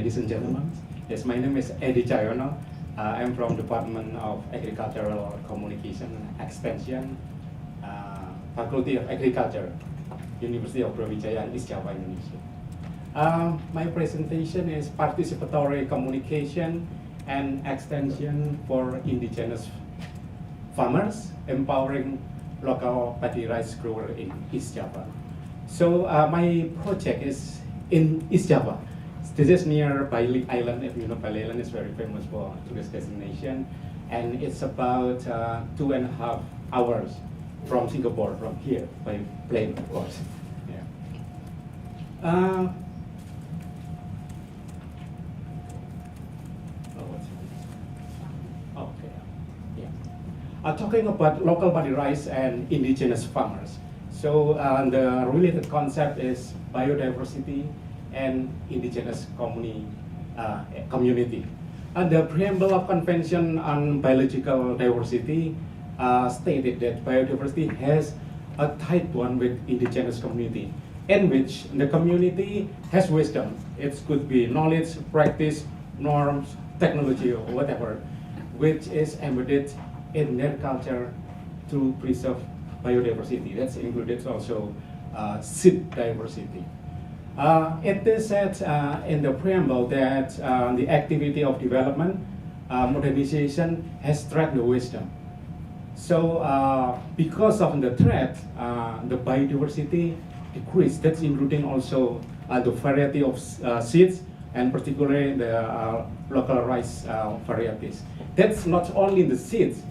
ladies and gentlemen. Yes, my name is Edi Chayono. I'm from Department of Agricultural Communication and Extension, Faculty of Agriculture, University of Brawijaya, East Java, Indonesia. My presentation is participatory communication and extension for indigenous farmers, empowering local paddy rice growers in East Java. So my project is in East Java. This is near Bali Island. If you know, Bali Island is very famous for tourist destination, and it's about 2.5 hours from Singapore, from here, by plane, of course. Yeah. Okay. Yeah. Talking about local paddy rice and indigenous farmers. So the related concept is biodiversity and indigenous community. And the preamble of Convention on Biological Diversity stated that biodiversity has a tight one with indigenous community, in which the community has wisdom. It could be knowledge, practice, norms, technology, or whatever, which is embedded in their culture to preserve biodiversity. That's included also seed diversity. It is said in the preamble that the activity of development, modernization has threatened the wisdom. So because of the threat, the biodiversity decreased. That's including also the variety of seeds, and particularly the local rice varieties. That's not only the seeds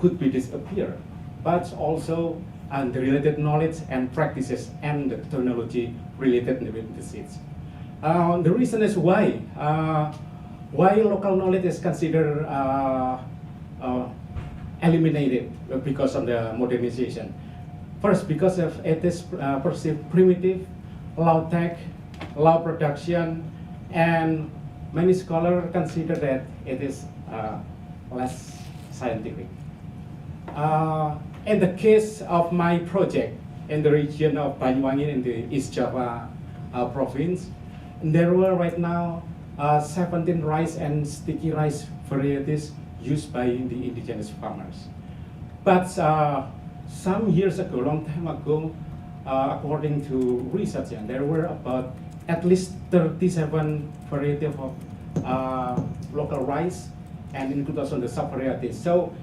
could be disappear, but also the related knowledge and practices and the technology related with the seeds. The reason is why local knowledge is considered eliminated because of the modernization. First, because of it is perceived primitive, low tech, low production, and many scholars consider that it is less scientific. In the case of my project in the region of Banyuwangi in the East Java province, there were right now 17 rice and sticky rice varieties used by the indigenous farmers. But some years ago, long time ago, according to research, there were about at least 37 varieties of local rice, and include also the sub-varieties. So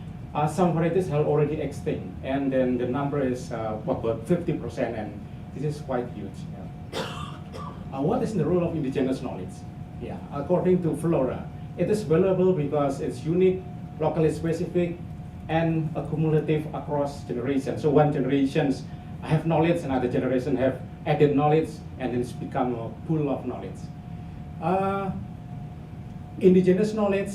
some varieties are already extinct, and then the number is about 50%, and this is quite huge. Yeah. What is the role of indigenous knowledge? Yeah, according to Flora, it is valuable because it's unique, locally specific, and accumulative across generations. So one generation have knowledge, another generation have added knowledge, and it's become a pool of knowledge. Indigenous knowledge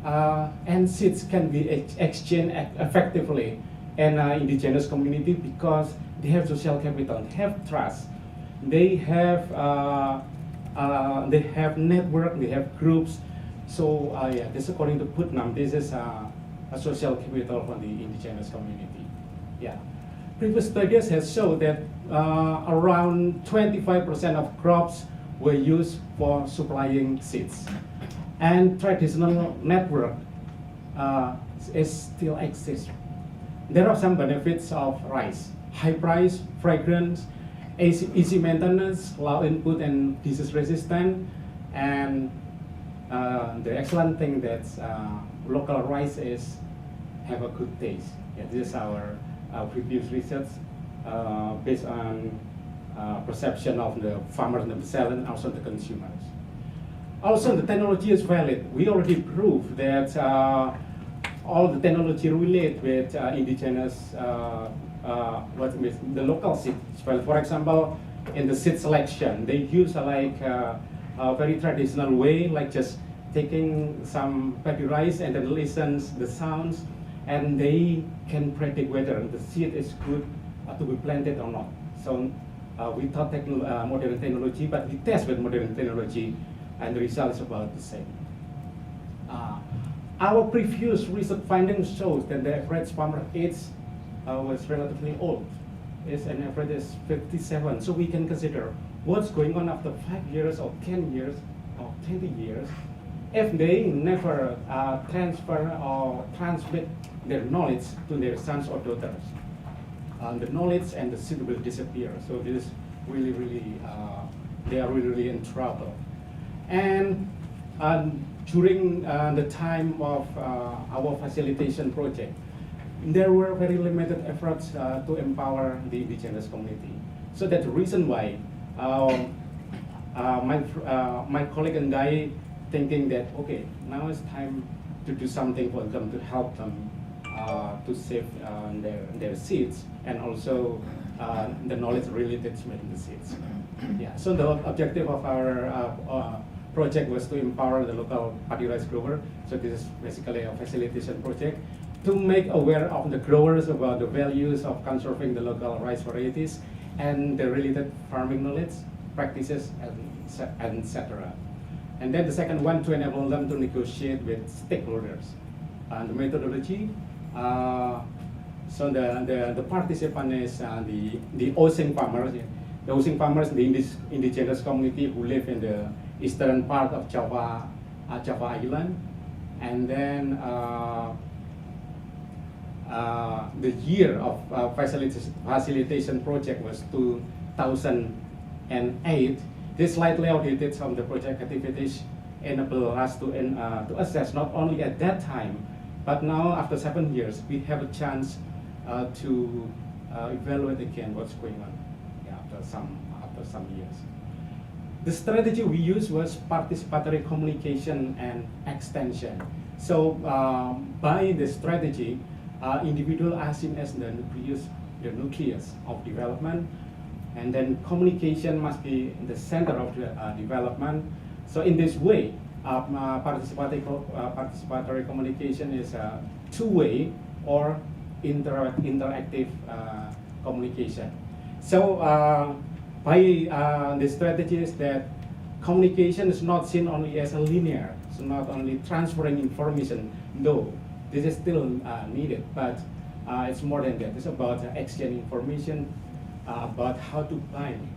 and seeds can be exchanged effectively in indigenous community because they have social capital, they have trust, they have network, they have groups. So yeah, this according to Putnam, this is a social capital for the indigenous community. Yeah, previous studies have shown that around 25% of crops were used for supplying seeds. And traditional network is still exists. There are some benefits of rice: high price, fragrance, easy maintenance, low input, and disease resistant. And the excellent thing that local rice is have a good taste. Yeah, this is our previous research based on perception of the farmers themselves and also the consumers. Also, the technology is valid. We already proved that all the technology relate with indigenous, the local seeds. Well, for example, in the seed selection, they use a very traditional way, like just taking some paddy rice and then listens the sounds, and they can predict whether the seed is good to be planted or not. So we thought modern technology, but we test with modern technology, and the result is about the same. Our previous research findings shows that the average farmer age was relatively old. It's an average is 57. So we can consider what's going on after 5 years or 10 years or 20 years, if they never transfer or transmit their knowledge to their sons or daughters, the knowledge and the seed will disappear. So this is really, they are really in trouble. And during the time of our facilitation project, there were very limited efforts to empower the indigenous community. So that's the reason why my colleague and I thinking that, okay, now it's time to do something for them, to help them to save their seeds, and also the knowledge related to making the seeds. Yeah, so the objective of our project was to empower the local paddy rice grower. So this is basically a facilitation project to make aware of the growers about the values of conserving the local rice varieties and the related farming knowledge, practices, and etc. And then the second one, to enable them to negotiate with stakeholders. And the methodology, so the participant is the Osing farmers. The Osing farmers, the indigenous community who live in the eastern part of Java Island. And then the year of facilitation project was 2008. This slightly outdated from the project activities enable us to assess not only at that time, but now after 7 years, we have a chance to evaluate again what's going on, yeah, after some years. The strategy we used was participatory communication and extension. So by the strategy, individual are seen as the nucleus of development, and then communication must be in the center of the development. So in this way, participatory communication is a two-way or interactive communication. So by the strategy is that communication is not seen only as a linear, so not only transferring information. No, this is still needed, but it's more than that. It's about exchanging information, about how to bind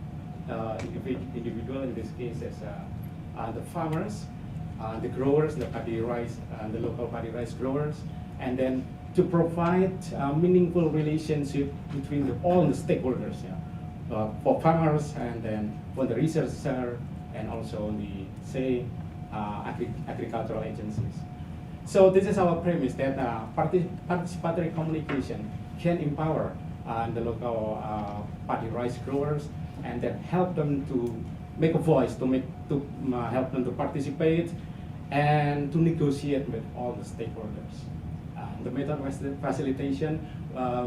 individual, in this case as the farmers, the growers, the paddy rice, the local paddy rice growers, and then to provide a meaningful relationship between all the stakeholders, yeah, for farmers, and then for the researcher, and also the, say, agricultural agencies. So this is our premise, that participatory communication can empower the local paddy rice growers, and then help them to make a voice, to help them to participate and to negotiate with all the stakeholders. The method facilitation,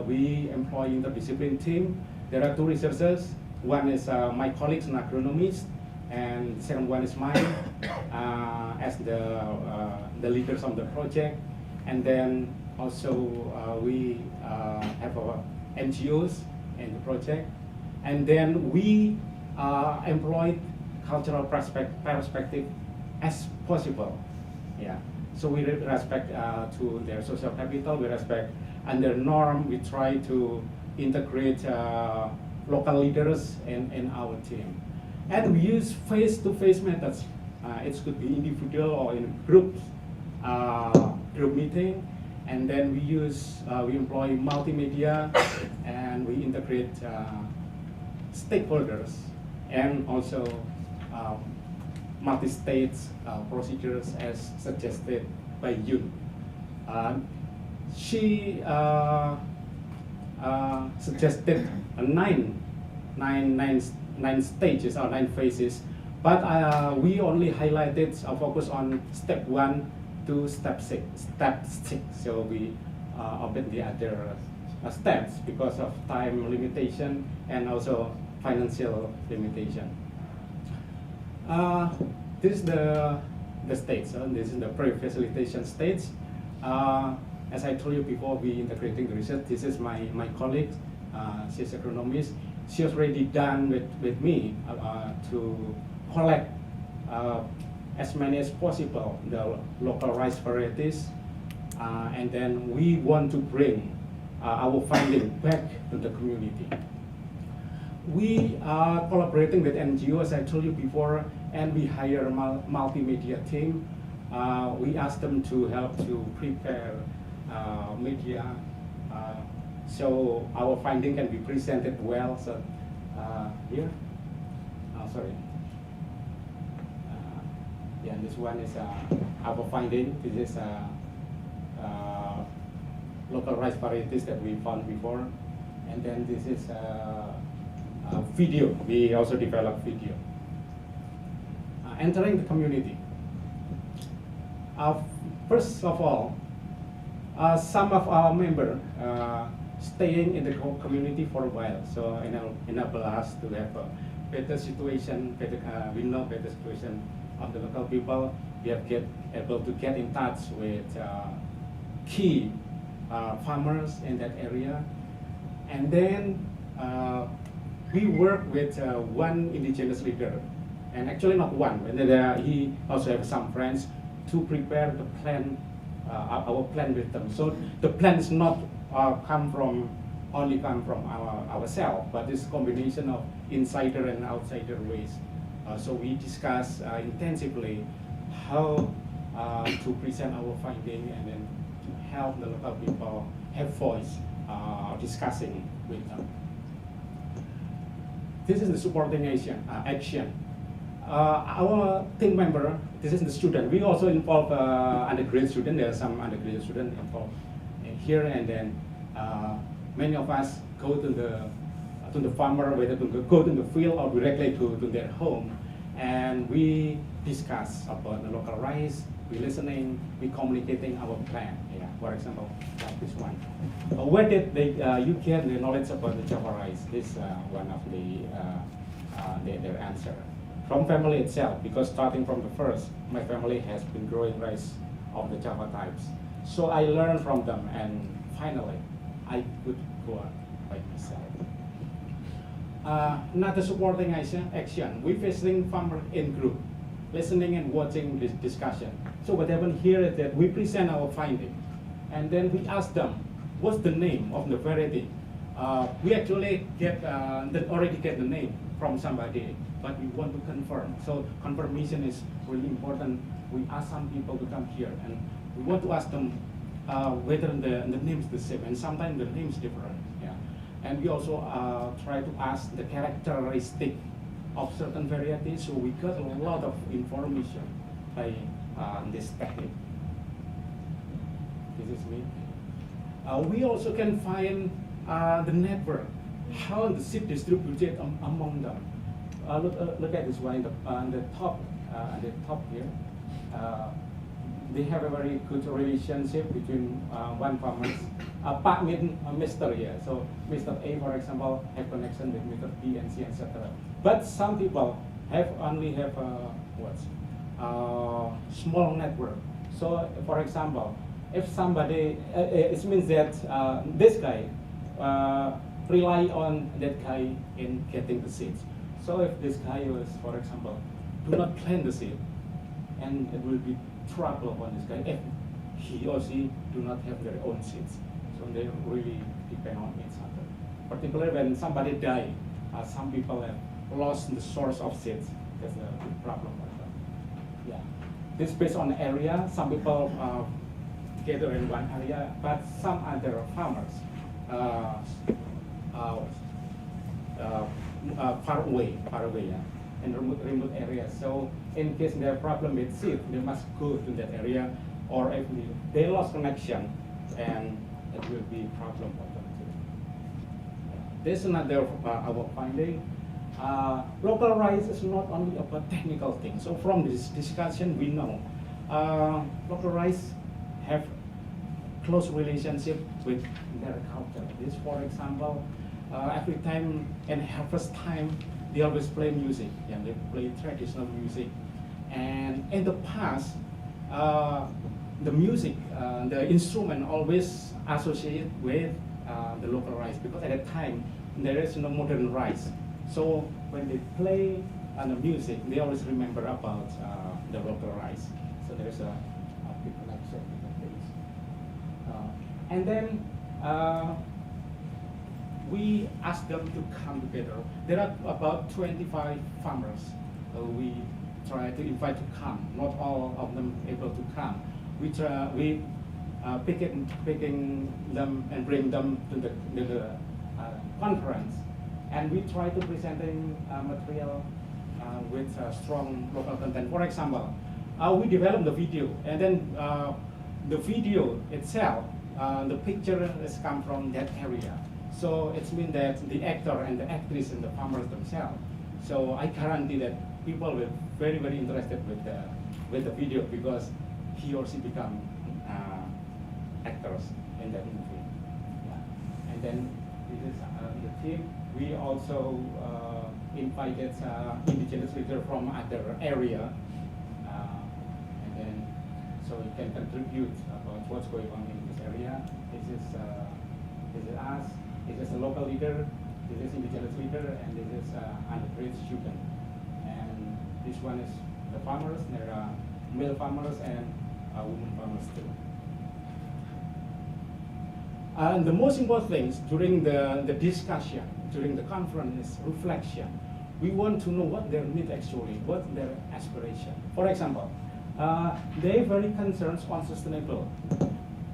we employ interdisciplinary team. There are two researchers. One is my colleagues, an agronomist, and the second one is mine as the leaders of the project. And then also we have our NGOs in the project. And then we employ cultural perspective as possible. Yeah. So we respect to their social capital, we respect and their norm. We try to integrate local leaders in our team. And we use face-to-face methods. It could be individual or in group meeting. And then we employ multimedia, and we integrate stakeholders, and also multi-state procedures as suggested by Yun. She suggested nine stages or 9 phases, but we only highlighted a focus on step 1 to step 6. So we omit the other steps because of time limitation and also financial limitation. This is the stage. So this is the pre-facilitation stage. As I told you before, we integrating the research. This is my colleague. She's agronomist. She was already done with me to collect as many as possible the local rice varieties, and then we want to bring our finding back to the community. We are collaborating with NGOs, as I told you before, and we hire a multimedia team. We ask them to help to prepare media, so our finding can be presented well. So here, sorry. Yeah, this one is our finding. This is local rice varieties that we found before. And then this is video. We also develop video. Entering the community. First of all, some of our members staying in the community for a while, so enable us to have a better situation. We know better situation of the local people. We have able to get in touch with key farmers in that area, and then we work with one indigenous leader, and actually not one. He also has some friends to prepare the plan, our plan with them. So the plan is not come from ourselves, but it's a combination of insider and outsider ways. So we discuss intensively how to present our finding, and then to help the local people have voice discussing with them. This is the subordination action. Our team member, this is the student. We also involve undergraduate student. There are some undergraduate students involved here, and then many of us go to the farmer, whether to go to the field or directly to their home, and we discuss about the local rice. We listening, we communicating our plan. Yeah, for example, like this one. Where did you get the knowledge about the Java rice? This one of their answer. From family itself, because starting from the first, my family has been growing rice of the Java types. So I learned from them, and finally, I could go on by myself. Another supporting action, we visiting farmer in group, listening and watching this discussion. So what happened here is that we present our finding, and then we ask them, what's the name of the variety? We actually already get the name from somebody, but we want to confirm. So confirmation is really important. We ask some people to come here, and we want to ask them whether the name is the same, and sometimes the name is different. Yeah, and we also try to ask the characteristic of certain varieties, so we got a lot of information by this technique. This is me. We also can find the network, how the seed distributed among them. Look at this one on the top here. They have a very good relationship between one farmers. Pak means Mr. here. So Mr. A, for example, have connection with Mr. B and C, etc. But some people only have small network. So for example, if somebody, it means that this guy rely on that guy in getting the seeds. So if this guy was, for example, do not plant the seed, and it will be trouble upon this guy if he or she do not have their own seeds. So they really depend on each other. Particularly when somebody die, some people have lost the source of seeds. That's a big problem for them. Yeah, this based on the area. Some people gather in one area, but some other farmers far away, yeah, in remote areas. So in case they have problem with seed, they must go to that area, or if they lost connection, and it will be a problem for them too. This is another our finding. Local rice is not only about technical things. So from this discussion, we know local rice have close relationship with their culture. This, for example, every time in harvest time, they always play music. Yeah, they play traditional music. And in the past, the music, the instrument always associated with the local rice, because at that time there is no modern rice. So when they play the music, they always remember about the local rice. So there's a big connection between things. And then we ask them to come together. There are about 25 farmers we try to invite to come. Not all of them able to come. We picking them and bring them to the conference, and we try to presenting material with strong local content. For example, we developed the video, and then the video itself, the picture has come from that area. So it means that the actor and the actress and the farmers themselves. So I guarantee that people will very, very interested with the video, because he or she become actors in that movie. Yeah. And then this is the team. We also invited indigenous leader from other area, and then so we can contribute about what's going on in this area. This is us. This is a local leader. This is indigenous leader, and this is undergraduate student. And this one is the farmers. There are male farmers and women farmers too. And the most important things during the discussion, during the conference is reflection. We want to know what their need actually, what their aspiration. For example, they're very concerned on sustainable.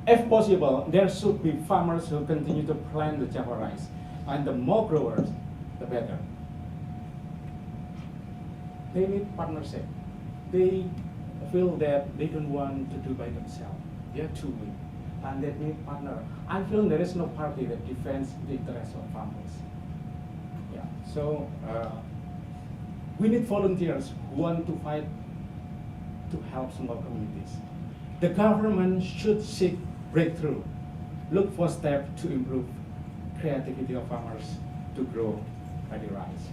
If possible, there should be farmers who continue to plant the Java rice, and the more growers, the better. They need partnership. They feel that they don't want to do by themselves. They are too weak, and they need partner. I feel there is no party that defends the interests of farmers. Yeah. So we need volunteers who want to fight to help small communities. The government should seek breakthrough, look for steps to improve creativity of farmers to grow paddy rice.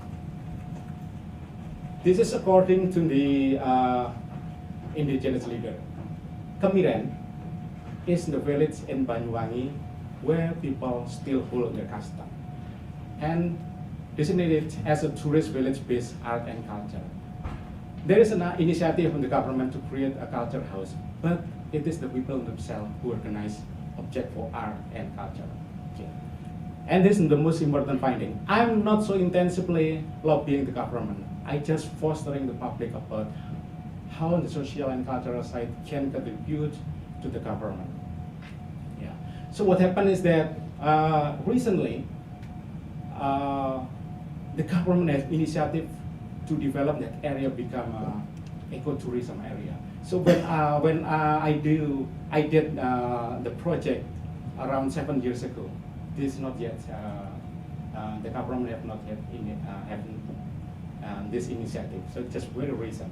This is according to the indigenous leader. Kemiren is the village in Banyuwangi where people still hold their custom, and designated as a tourist village based art and culture. There is an initiative from the government to create a culture house, but it is the people themselves who organize object for art and culture. Okay. And this is the most important finding. I'm not so intensively lobbying the government. I just fostering the public about how the social and cultural side can contribute to the government. Yeah. So what happened is that recently, the government has initiative to develop that area become ecotourism area. So when I did the project around 7 years ago, this is not yet the government have not yet this initiative. So it's just very recent.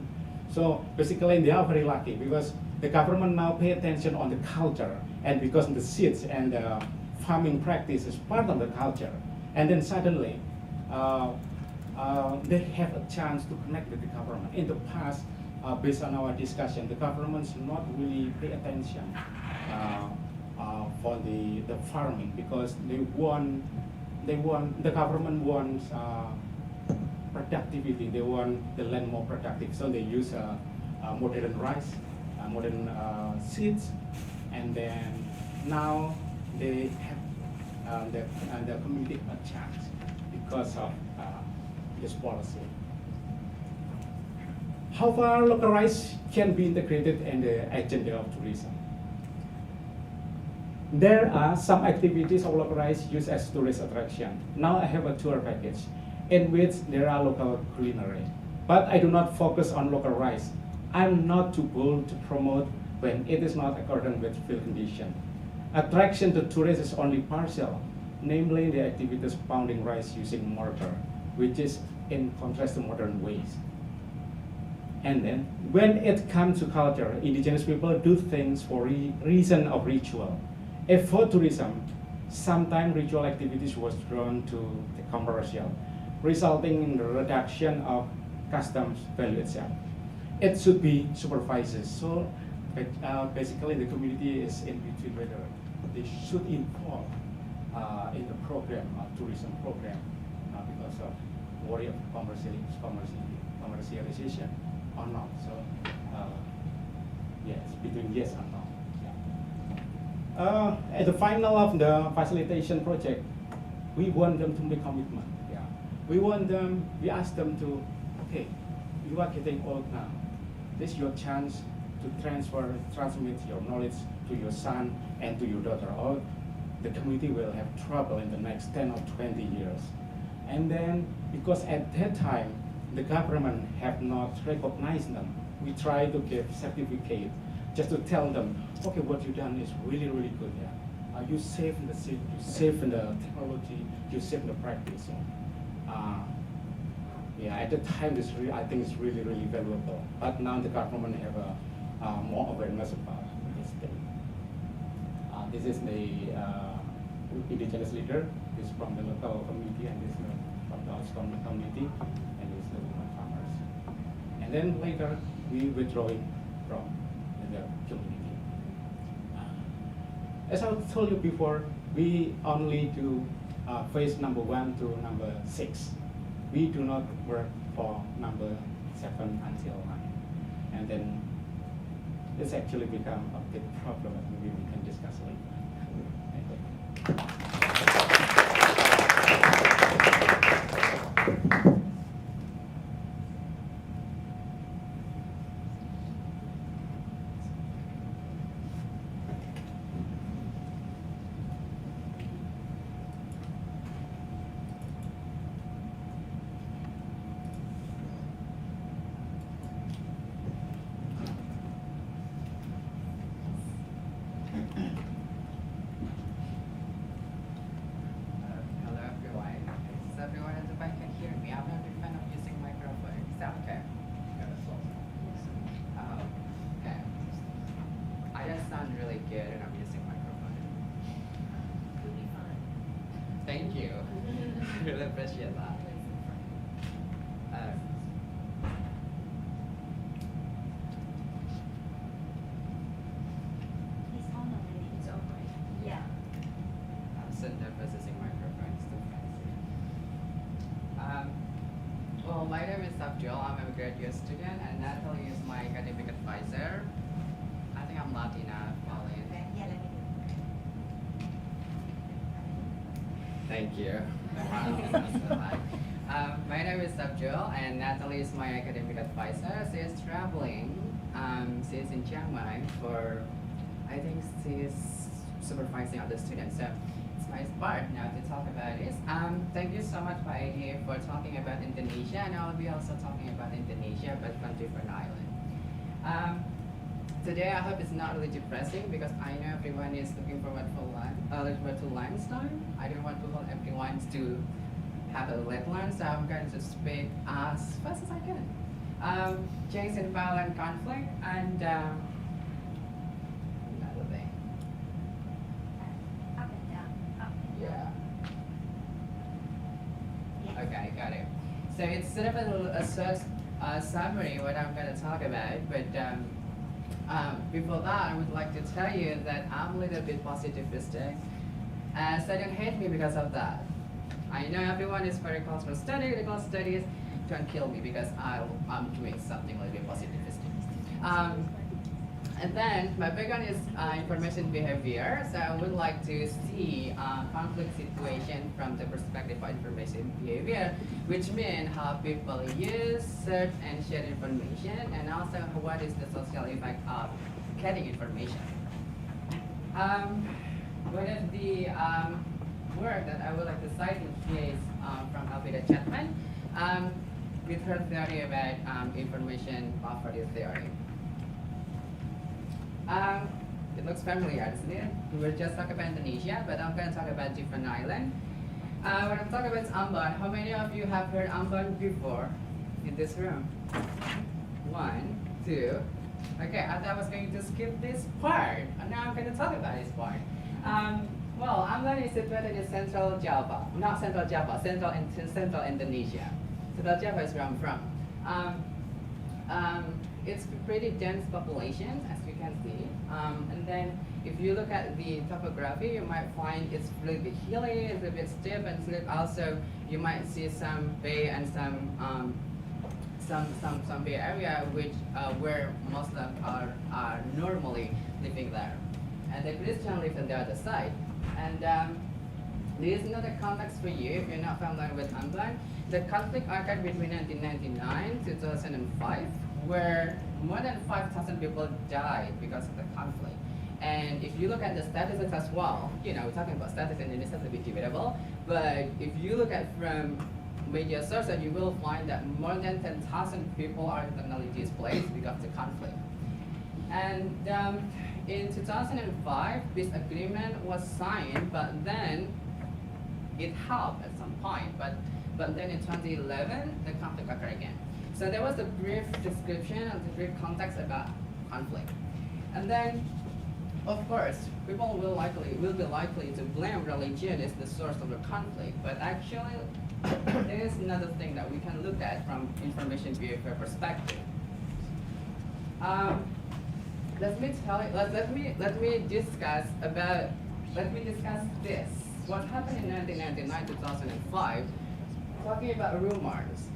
So basically they are very lucky because the government now pay attention on the culture, and because the seeds and the farming practice is part of the culture, and then suddenly they have a chance to connect with the government. In the past, based on our discussion, the government's not really pay attention for the farming, because the government wants productivity. They want the land more productive, so they use modern rice, modern seeds, and then now they have the community a chance because of this policy. How far local rice can be integrated in the agenda of tourism? There are some activities of local rice used as tourist attraction. Now I have a tour package in which there are local culinary, but I do not focus on local rice. I'm not too bold to promote when it is not according with field condition. Attraction to tourists is only partial, namely the activities pounding rice using mortar, which is in contrast to modern ways. And then, when it comes to culture, indigenous people do things for reason of ritual. If for tourism, sometimes ritual activities was drawn to the commercial, resulting in the reduction of customs value itself. It should be supervised. So basically the community is in between whether they should involve in the program, tourism program, because of worry of commercialization or not. So yes, between yes and no. Yeah. At the final of the facilitation project, we want them to make commitment. Yeah. We ask them to, okay, you are getting old now. This is your chance to transmit your knowledge to your son and to your daughter, or the community will have trouble in the next 10 or 20 years. And then, because at that time, the government have not recognized them, we try to give certificate just to tell them, okay, what you've done is really, really good. Yeah, you save in the city, you save in the technology, you save in the practice. So, yeah, at the time, I think it's really, really valuable. But now the government have more awareness about this thing. This is the indigenous leader. This is from the local community, and this is from the Austin community, and this is the women farmers. And then later, we withdrawing from the community. As I told you before, we only do phase number 1 to number 6. We do not work for number 7 until 9. And then this actually become a big problem that maybe we can discuss later. Hello everyone. Is everyone at the back can hear me? I'm not a big fan of using microphone. Is that okay? Okay. I just sound really good and I'm using microphone. You'll be fine. Thank you. I really appreciate that. He's on already. It's over. Yeah. I'm sitting there processing microphones too fast. Well, my name is Abdul. I'm a graduate student, and Natalie is my academic advisor. I think I'm Latina, Pauline. Okay. Yeah, let me do Thank you. My name is Abdul, and Natalie is my academic advisor. She is traveling. She's in Chiang Mai for, I think she's supervising other students. So it's my part now to talk about this. Thank you so much, Paige, for talking about Indonesia, and I'll be also talking about Indonesia, but from different island. Today, I hope it's not really depressing because I know everyone is looking forward to lunchtime. I don't want to hold everyone to have a late lunch, so I'm going to speak as fast as I can. Change in violent conflict and another thing. Up and down. Up and down. Yeah. Yeah. Okay, got it. So it's sort of a summary what I'm going to talk about, but before that, I would like to tell you that I'm a little bit positivistic, so don't hate me because of that. I know everyone is very close for studies. Don't kill me because I'm doing something a little bit positivistic. And then my background is information behavior, so I would like to see conflict situation from the perspective of information behavior, which means how people use, search, and share information, and also what is the social effect of getting information. One of the work that I would like to cite is from Alveda Chapman with her theory about information property theory. It looks familiar, doesn't it? We were just talking about Indonesia, but I'm going to talk about different island. When I'm talking about Ambon, how many of you have heard Ambon before in this room? 1, 2. Okay, I thought I was going to skip this part, and now I'm going to talk about this part. Well, Ambon is situated in Central Java. Not Central Java, Central Indonesia. Central Java is where I'm from. It's pretty dense population, as you can see. And then if you look at the topography, you might find it's a little bit hilly, it's a bit steep, and also you might see some bay and some bay area which where Muslims are normally living there, and the Christian live on the other side. And this is not a context for you if you're not familiar with Ambon. The conflict occurred between 1999 to 2005, where more than 5,000 people died because of the conflict. And if you look at the statistics as well, we're talking about statistics and it's a bit debatable, but if you look at from media sources, you will find that more than 10,000 people are internally displaced because of the conflict. And in 2005, this agreement was signed, but then it helped at some point. But then in 2011, the conflict occurred again. So there was a brief description and the brief context about conflict. And then, of course, people will be likely to blame religion as the source of the conflict, but actually, there is another thing that we can look at from information behavior perspective. Let me discuss this. What happened in 1999, 2005, talking about rumors.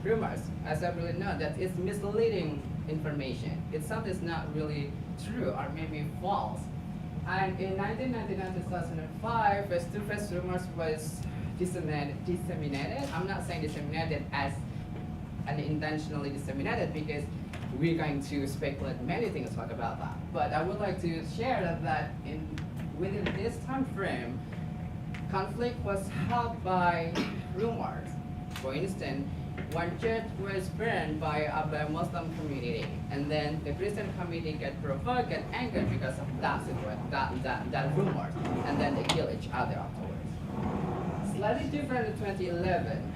Rumors, as everyone knows, that is misleading information. It's something that's not really true or maybe false. And in 1999, 2005, face-to-face rumors was disseminated. I'm not saying disseminated as unintentionally disseminated because we're going to speculate many things talk about that. But I would like to share that within this time frame, conflict was helped by rumors. For instance, one church was burned by a Muslim community, and then the Christian community get provoked, get angered because of that situation, that rumor, and then they kill each other afterwards. Slightly different in 2011,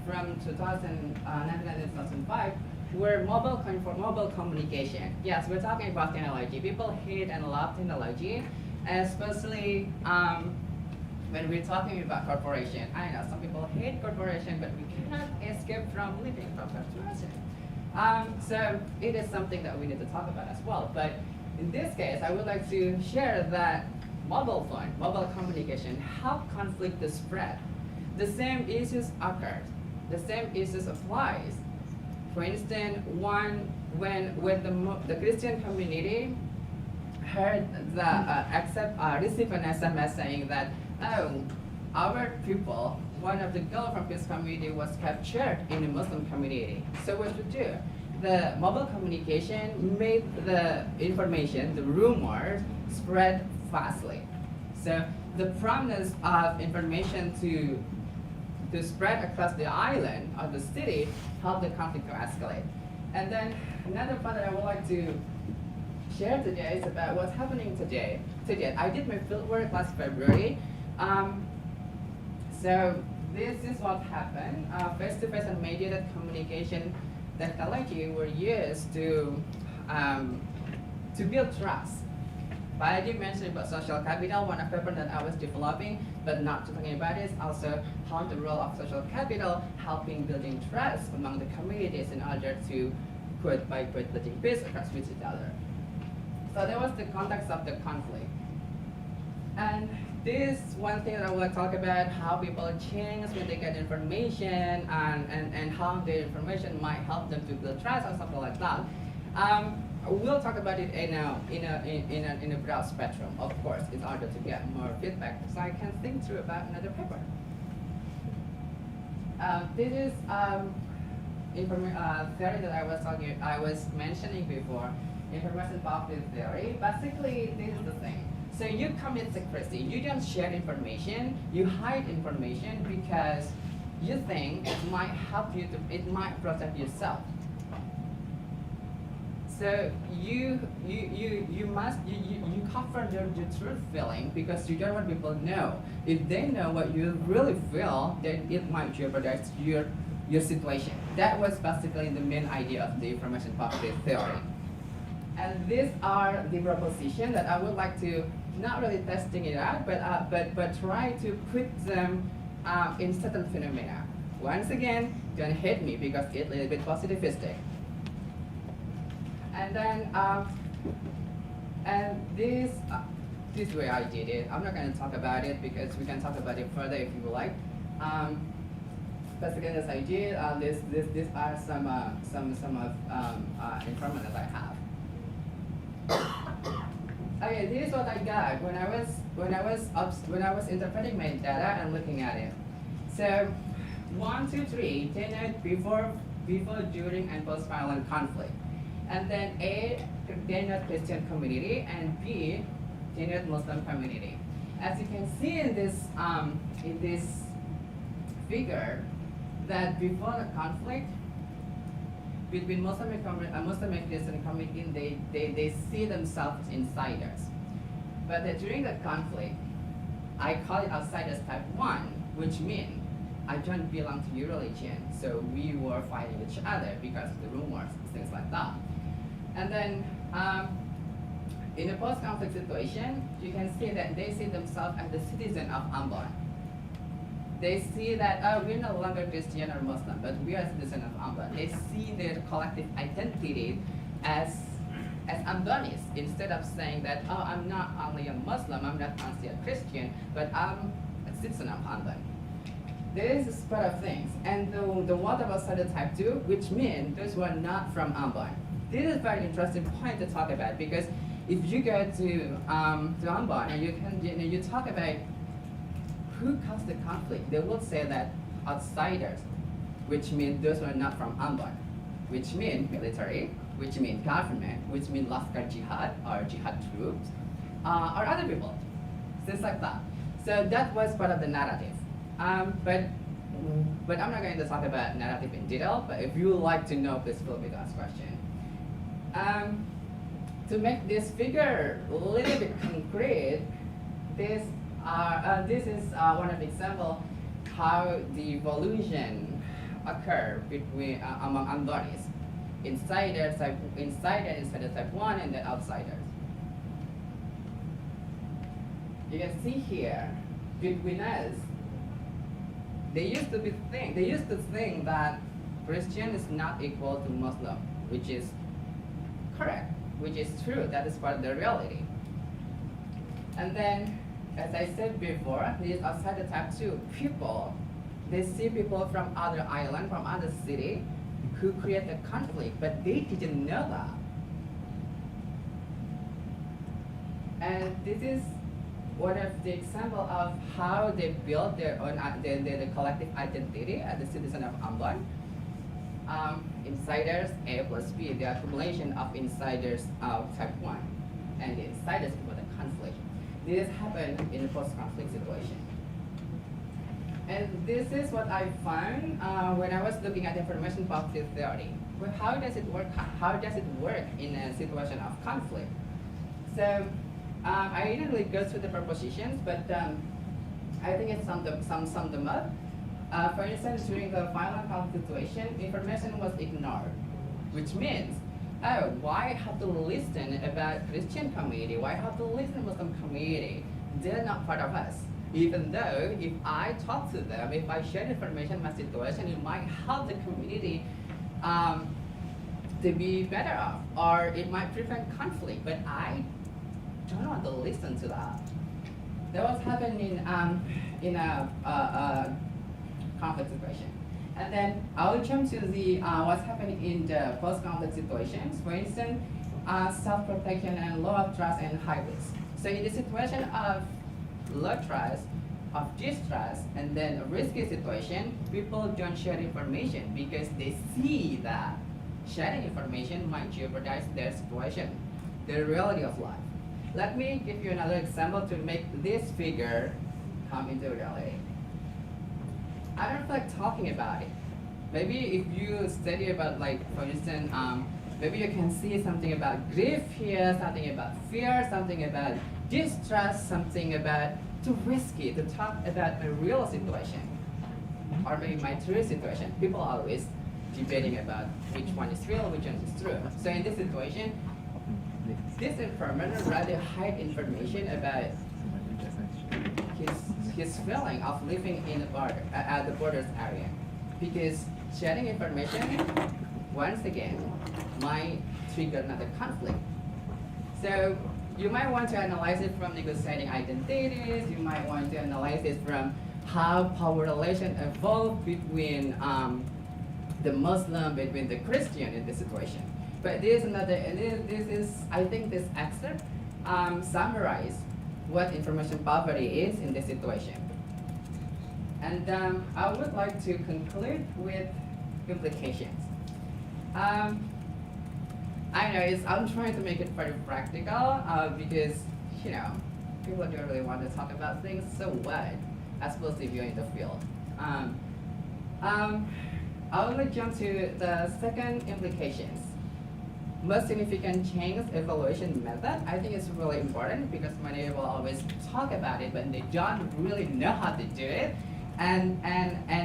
from 2009 to 2005, were mobile communication. Yes, we're talking about technology. People hate and love technology, especially when we're talking about corporation. I know some people hate corporation, but we cannot escape from living from corporation. So it is something that we need to talk about as well. But in this case, I would like to share that mobile phone, mobile communication helped conflict to spread. The same issues occurred. The same issues applies. For instance, when the Christian community heard received an SMS saying that, oh, our people, one of the girls from this community was captured in the Muslim community. So what to do? The mobile communication made the information, the rumors, spread fastly. So the promise of information to spread across the island or the city helped the conflict to escalate. And then another part that I would like to share today is about what's happening today. I did my fieldwork last February. So this is what happened. Face-to-face and mediated communication technology were used to build trust. I already mentioned about social capital, one of the paper that I was developing, but not talking about is also how the role of social capital helping building trust among the communities in order to building peace across with each other. So that was the context of the conflict. And this one thing that I would like to talk about, how people change when they get information and how the information might help them to build trust or something like that. We'll talk about it in a broad spectrum, of course, in order to get more feedback, so I can think through about another paper. This is theory that I was mentioning before, information public theory. Basically, this is the thing. So you commit secrecy. You don't share information. You hide information because you think it might help you it might protect yourself. So you cover your truth feeling because you don't want people to know. If they know what you really feel, then it might jeopardize your situation. That was basically the main idea of the information public theory. And these are the propositions that I would like to not really testing it out, but try to put them in certain phenomena. Once again, don't hate me because it's a little bit positivistic. And then, and this way I did it. I'm not going to talk about it because we can talk about it further if you would like. Basically, as I did, these are some information that I have. Okay, this is what I got when I was interpreting my data and looking at it. So, 1, 2, 3 denote before, during, and post-violent conflict. and then A, denote Christian community, and B, denote Muslim community. As you can see in this figure, that before the conflict between Muslim and Christian community, they see themselves insiders. But during the conflict, I call it outsiders type 1, which means I don't belong to your religion, so we were fighting each other because of the rumors, things like that. And then in a post-conflict situation, you can see that they see themselves as the citizen of Ambon. They see that, oh, we're no longer Christian or Muslim, but we are citizens of Ambon. They see their collective identity as Ambonis, instead of saying that, oh, I'm not only a Muslim, I'm not only a Christian, but I'm a citizen of Ambon. This is part of things. And the water was started type 2, which means those who are not from Ambon. This is a very interesting point to talk about, because if you go to Ambon and you talk about who caused the conflict, they will say that outsiders, which means those who are not from Ambon, which means military, which means government, which means Laskar Jihad or Jihad troops, or other people, things like that. So that was part of the narrative. But I'm not going to talk about narrative in detail, but if you would like to know, please feel free to ask question. To make this figure a little bit concrete, this is one of the examples how the evolution occur between among Ambonis, insider type 1, and then outsiders. You can see here between us, they used to think that Christian is not equal to Muslim, which is correct, which is true. That is part of the reality. And then, as I said before, these outside the type 2 people, they see people from other island, from other city, who create a conflict, but they didn't know that. And this is one of the example of how they build their own their collective identity as a citizen of Ambon. Insiders A plus B, the accumulation of insiders of type 1, and the insiders before the conflict. This happened in a post-conflict situation. And this is what I found when I was looking at information policy theory. Well, how does it work? How does it work in a situation of conflict? So I didn't really go through the propositions, but I think it's sum them up. For instance, during the violent conflict situation, information was ignored, which means, oh, why have to listen about Christian community? Why have to listen Muslim community? They're not part of us. Even though if I talk to them, if I share information, my situation, it might help the community to be better off, or it might prevent conflict, but I don't want to listen to that. That was happening in a conflict situation. And then I will jump to the what's happening in the post-conflict situations. For instance, self-protection and low of trust and high risk. So in the situation of low trust, of distrust, and then a risky situation, people don't share information because they see that sharing information might jeopardize their situation, the reality of life. Let me give you another example to make this figure come into reality. I don't feel like talking about it. Maybe if you study about, like, for instance, maybe you can see something about grief here, something about fear, something about distrust, something about too risky to talk about a real situation, or maybe my true situation. People are always debating about which one is real, which one is true. So in this situation, this informant rather hide information about his feeling of living in the border, at the borders area, because sharing information, once again, might trigger another conflict. So you might want to analyze it from negotiating identities. You might want to analyze it from how power relation evolved between the Muslim, between the Christian in this situation. But this is another, and this is, I think this excerpt summarize what information poverty is in this situation. And I would like to conclude with implications. I know I'm trying to make it very practical because you know people don't really want to talk about things so what, especially if you're in the field. I will jump to the second implications. Most significant change evaluation method. I think it's really important because many people always talk about it, but they don't really know how to do it. And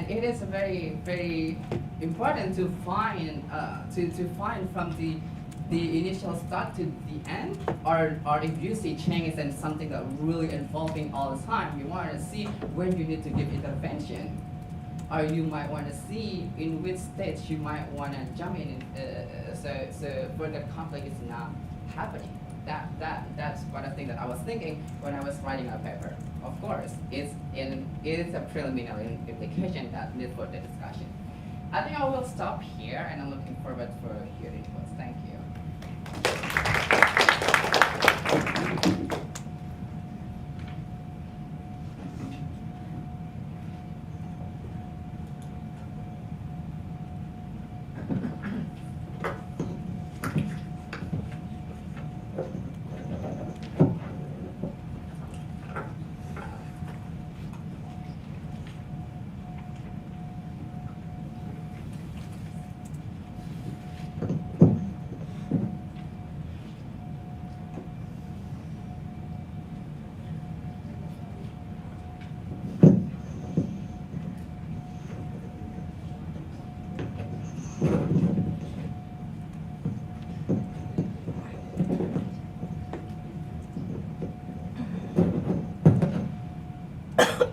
it is very important to find find from the initial start to the end, or if you see change and something that really evolving all the time, you want to see when you need to give intervention, or you might want to see in which stage you might want to jump in, so where the conflict is not happening. That's one of the things that I was thinking when I was writing a paper. Of course, it is a preliminary implication that needs further discussion. I think I will stop here, and I'm looking forward for hearing inputs. Thank you.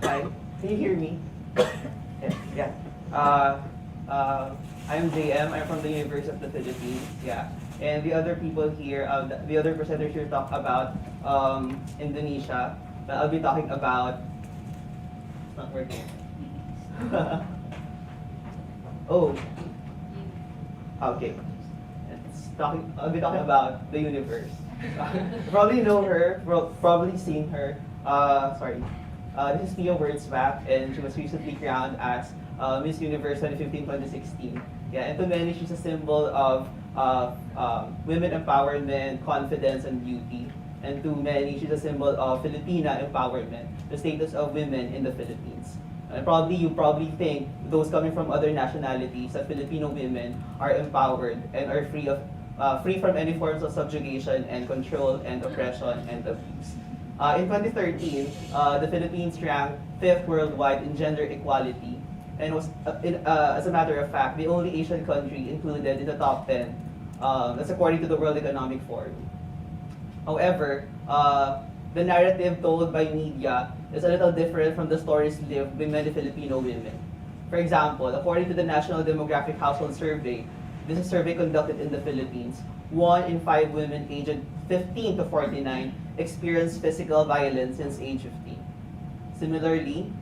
Hi, can you hear me? Yeah. I'm JM. I'm from the University of the Philippines. Yeah. And the other people here, the other presenters here talk about Indonesia. But I'll be talking about. It's not working. Oh. Okay. I'll be talking about the universe. Probably know her. Probably seen her. Sorry. This is Mia Wordsback, and she was recently crowned as Miss Universe 2015-2016. Yeah, and to many, she's a symbol of women empowerment, confidence, and beauty. And to many, she's a symbol of Filipina empowerment, the status of women in the Philippines. And you probably think those coming from other nationalities that Filipino women are empowered and are free from any forms of subjugation and control and oppression and abuse. In 2013, the Philippines ranked 5th worldwide in gender equality, and was, as a matter of fact, the only Asian country included in the top 10. That's according to the World Economic Forum. However, the narrative told by media is a little different from the stories lived by many Filipino women. For example, according to the National Demographic Household Survey, this is a survey conducted in the Philippines, 1 in 5 women aged 15 to 49 experienced physical violence since age 15. Similarly,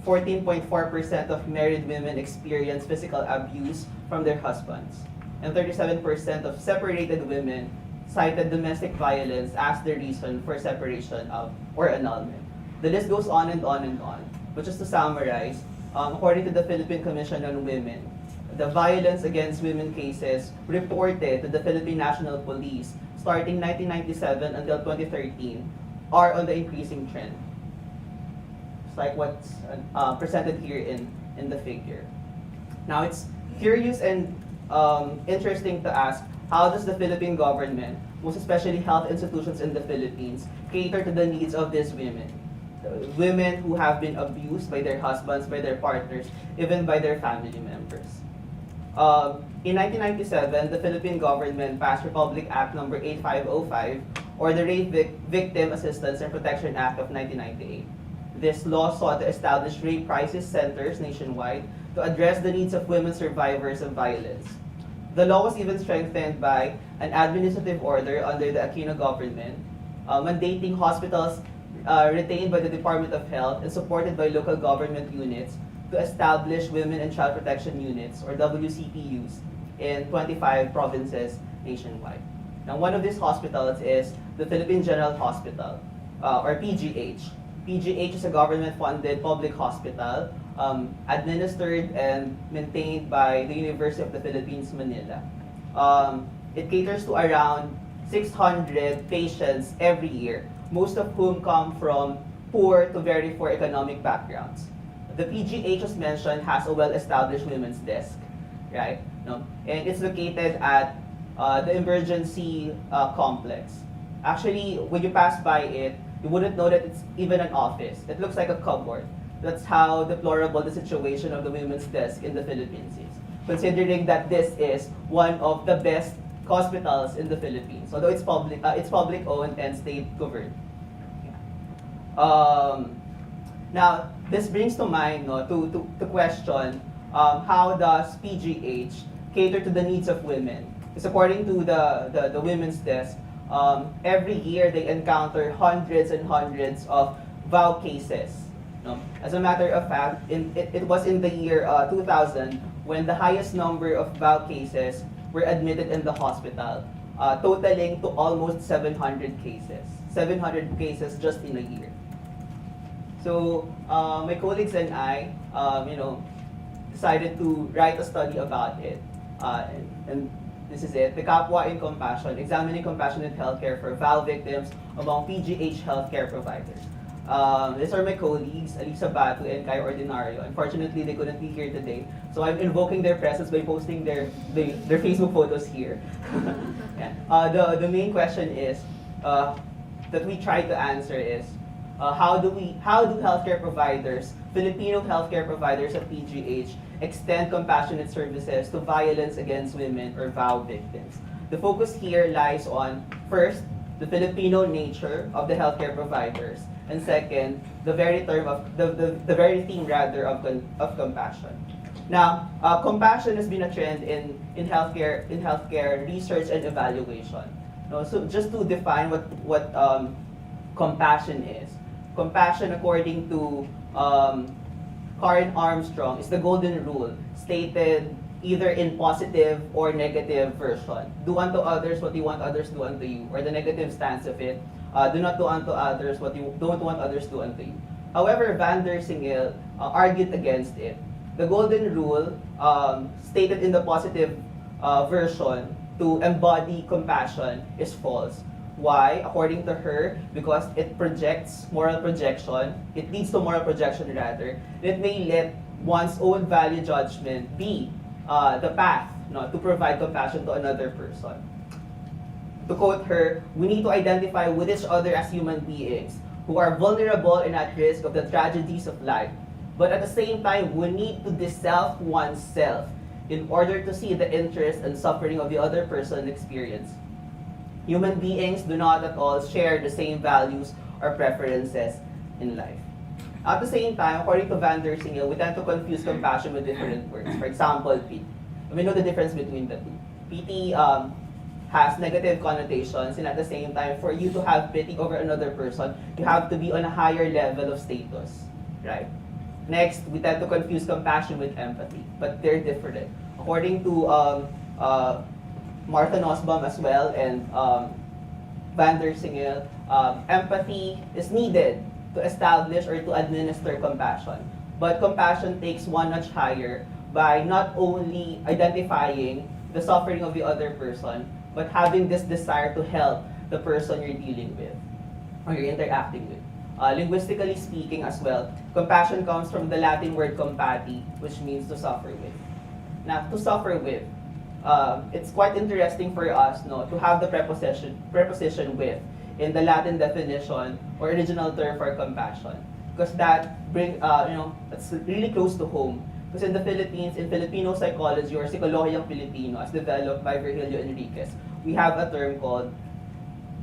14.4% of married women experience physical abuse from their husbands, and 37% of separated women cited domestic violence as the reason for separation or annulment. The list goes on and on and on. But just to summarize, according to the Philippine Commission on Women, the violence against women cases reported to the Philippine National Police starting 1997 until 2013 are on the increasing trend. It's like what's presented here in the figure. Now it's curious and interesting to ask, how does the Philippine government, most especially health institutions in the Philippines, cater to the needs of these women? Women who have been abused by their husbands, by their partners, even by their family members. In 1997, the Philippine government passed Republic Act number 8505, or the Rape Victim Assistance and Protection Act of 1998. This law sought to establish rape crisis centers nationwide to address the needs of women survivors of violence. The law was even strengthened by an administrative order under the Aquino government, mandating hospitals retained by the Department of Health and supported by local government units to establish Women and Child Protection Units, or WCPUs, in 25 provinces nationwide. Now, one of these hospitals is the Philippine General Hospital, or PGH. PGH is a government-funded public hospital administered and maintained by the University of the Philippines, Manila. it caters to around 600 patients every year, most of whom come from poor to very poor economic backgrounds. The PGH, as mentioned, has a well-established women's desk, right? No? And it's located at the emergency complex. Actually, when you pass by it, you wouldn't know that it's even an office. It looks like a cupboard. That's how deplorable the situation of the women's desk in the Philippines is, considering that this is one of the best hospitals in the Philippines, although it's public owned and state governed. Now, this brings to mind to question how does PGH cater to the needs of women? Because according to the women's desk, every year they encounter hundreds and hundreds of vow cases. No? As a matter of fact, it was in the year 2000 when the highest number of vow cases were admitted in the hospital, totaling to almost 700 cases. 700 cases just in a year. So my colleagues and I, decided to write a study about it, and this is it: the Kapwa in Compassion, examining compassionate healthcare for vow victims among PGH healthcare providers. These are my colleagues, Alisa Batu and Kai Ordinario. Unfortunately, they couldn't be here today, so I'm invoking their presence by posting their Facebook photos here. Yeah. The main question is that we try to answer is how do healthcare providers, Filipino healthcare providers at PGH, extend compassionate services to violence against women or vow victims? The focus here lies on, first, the Filipino nature of the healthcare providers, and second, the very term of the very theme rather of compassion. Now, compassion has been a trend in healthcare research and evaluation. So just to define what compassion is. Compassion, according to Karen Armstrong, is the golden rule, stated either in positive or negative version. Do unto others what you want others do unto you, or the negative stance of it, do not do unto others what you don't want others do unto you. However, Van der Singel argued against it. The golden rule, stated in the positive version to embody compassion, is false. Why? According to her, because it projects moral projection, it leads to moral projection rather, it may let one's own value judgment be the path to provide compassion to another person. To quote her, we need to identify with each other as human beings who are vulnerable and at risk of the tragedies of life. But at the same time, we need to disself oneself in order to see the interest and suffering of the other person experience. Human beings do not at all share the same values or preferences in life. At the same time, according to Van der Singel, we tend to confuse compassion with different words. For example, pity. We know the difference between the two. Pity has negative connotations, and at the same time, for you to have pity over another person, you have to be on a higher level of status, right? Next, we tend to confuse compassion with empathy, but they're different. According to Martha Nussbaum as well and Van der Singel, empathy is needed to establish or to administer compassion. But compassion takes one notch higher by not only identifying the suffering of the other person, but having this desire to help the person you're dealing with or you're interacting with. Linguistically speaking as well, compassion comes from the Latin word compati, which means to suffer with. Now, to suffer with, it's quite interesting for us to have the preposition with in the Latin definition or original term for compassion, because that it's really close to home. Because in the Philippines, in Filipino psychology or Psikolohiyang Pilipino, as developed by Virgilio Enriquez, we have a term called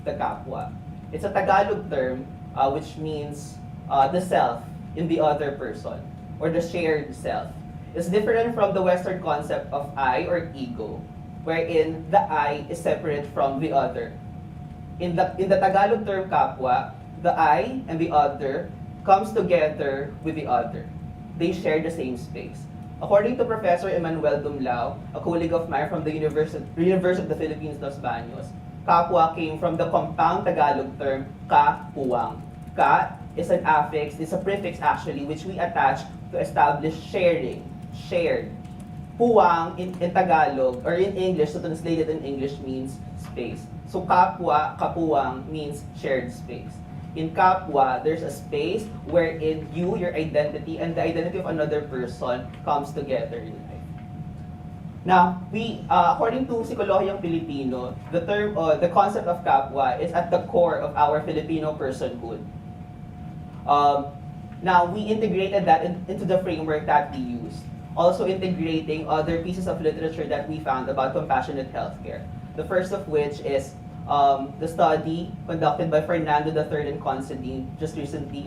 the kapwa. It's a Tagalog term which means the self in the other person or the shared self. It's different from the Western concept of I or ego, wherein the I is separate from the other. In the Tagalog term kapwa, the I and the other comes together with the other. They share the same space. According to Professor Emmanuel Dumlao, a colleague of mine from the University of the Philippines, Los Baños, kapwa came from the compound Tagalog term ka-puwang. Ka is an affix, it's a prefix actually, which we attach to establish sharing, shared. puwang in Tagalog, or in English, so translated in English means space. So kapwa, kapuwang means shared space. In kapwa, there's a space wherein you, your identity, and the identity of another person comes together in life. Now, according to Psikolohiyang Pilipino, the concept of kapwa is at the core of our Filipino personhood. Now, we integrated that into the framework that we use, also integrating other pieces of literature that we found about compassionate healthcare. The first of which is the study conducted by Fernando III and Considine just recently,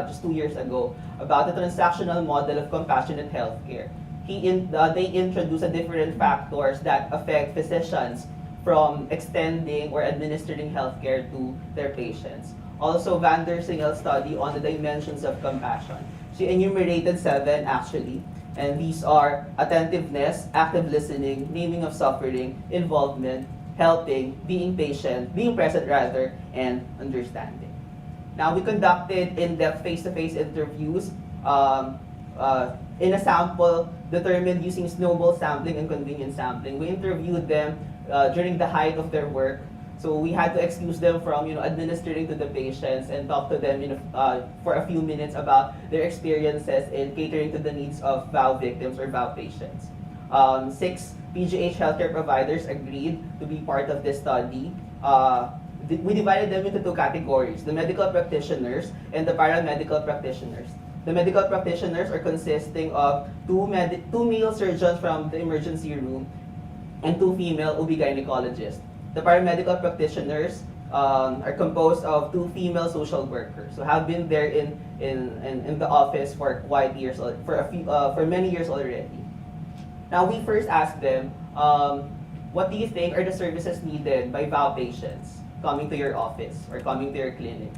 just 2 years ago, about the transactional model of compassionate healthcare. They introduced the different factors that affect physicians from extending or administering healthcare to their patients. Also, Van der Singel's study on the dimensions of compassion. She enumerated 7 actually, and these are attentiveness, active listening, naming of suffering, involvement, helping, being present rather, and understanding. Now, we conducted in-depth face-to-face interviews in a sample determined using snowball sampling and convenience sampling. We interviewed them during the height of their work. So we had to excuse them from administering to the patients and talk to them for a few minutes about their experiences in catering to the needs of VAU victims or VAU patients. 6 PGH healthcare providers agreed to be part of this study. We divided them into 2 categories, the medical practitioners and the paramedical practitioners. The medical practitioners are consisting of 2 male surgeons from the emergency room and 2 female OB-gynecologists. The paramedical practitioners are composed of 2 female social workers who have been there in the office for for many years already. Now, we first asked them, what do you think are the services needed by VAU patients coming to your office or coming to your clinic?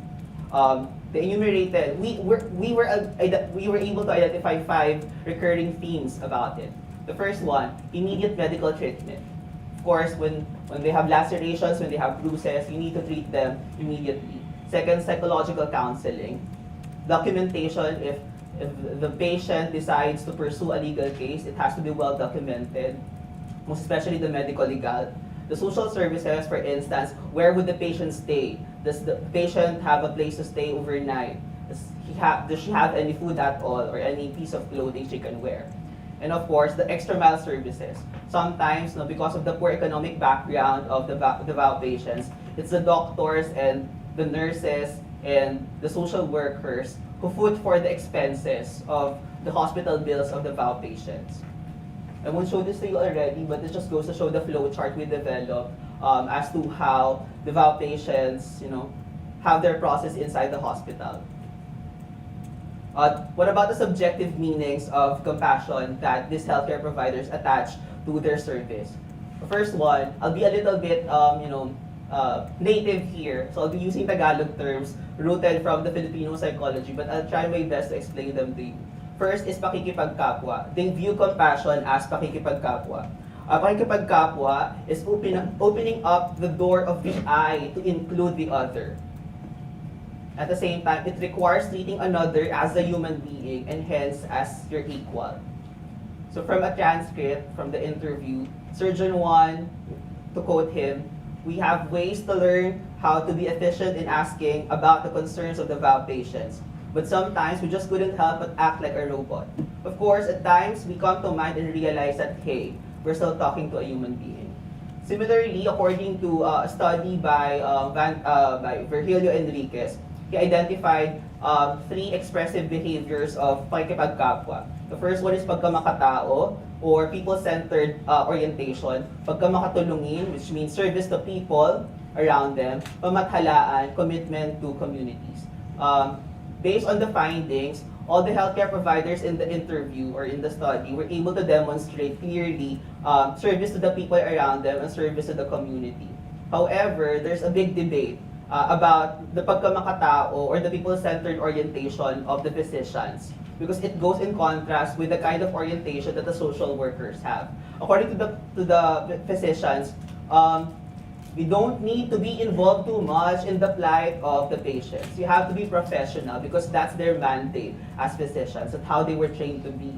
They enumerated. We were able to identify 5 recurring themes about it. The first one, immediate medical treatment. Of course, when they have lacerations, when they have bruises, you need to treat them immediately. Second, psychological counseling. Documentation, if the patient decides to pursue a legal case, it has to be well documented, most especially the medical legal. The social services, for instance, where would the patient stay? Does the patient have a place to stay overnight? Does she have any food at all or any piece of clothing she can wear? And of course, the extra mile services. Sometimes, because of the poor economic background of the VAU patients, it's the doctors and the nurses and the social workers who foot for the expenses of the hospital bills of the VAU patients. I won't show this to you already, but it just goes to show the flow chart we developed as to how the VAU patients, have their process inside the hospital. What about the subjective meanings of compassion that these healthcare providers attach to their service? The first one, I'll be a little bit, native here, so I'll be using Tagalog terms rooted from the Filipino psychology, but I'll try my best to explain them to you. First is pakikipagkapwa. They view compassion as pakikipagkapwa. Pakikipagkapwa is opening up the door of the I to include the other. At the same time, it requires treating another as a human being and hence as your equal. So from a transcript from the interview, Surgeon 1, to quote him, "We have ways to learn how to be efficient in asking about the concerns of the VAU patients. But sometimes we just couldn't help but act like a robot. Of course, at times, we come to mind and realize that, hey, we're still talking to a human being." Similarly, according to a study by Virgilio Enriquez, he identified 3 expressive behaviors of pakikipagkapwa. The first one is pagkamakatao, or people-centered orientation. Pagkamakatulungin, which means service to people around them. Pamathalaan, commitment to communities. Based on the findings, all the healthcare providers in the interview or in the study were able to demonstrate clearly service to the people around them and service to the community. However, there's a big debate about the pagkamakatao or the people-centered orientation of the physicians, because it goes in contrast with the kind of orientation that the social workers have. According to the physicians, we don't need to be involved too much in the plight of the patients. You have to be professional because that's their mandate as physicians and how they were trained to be.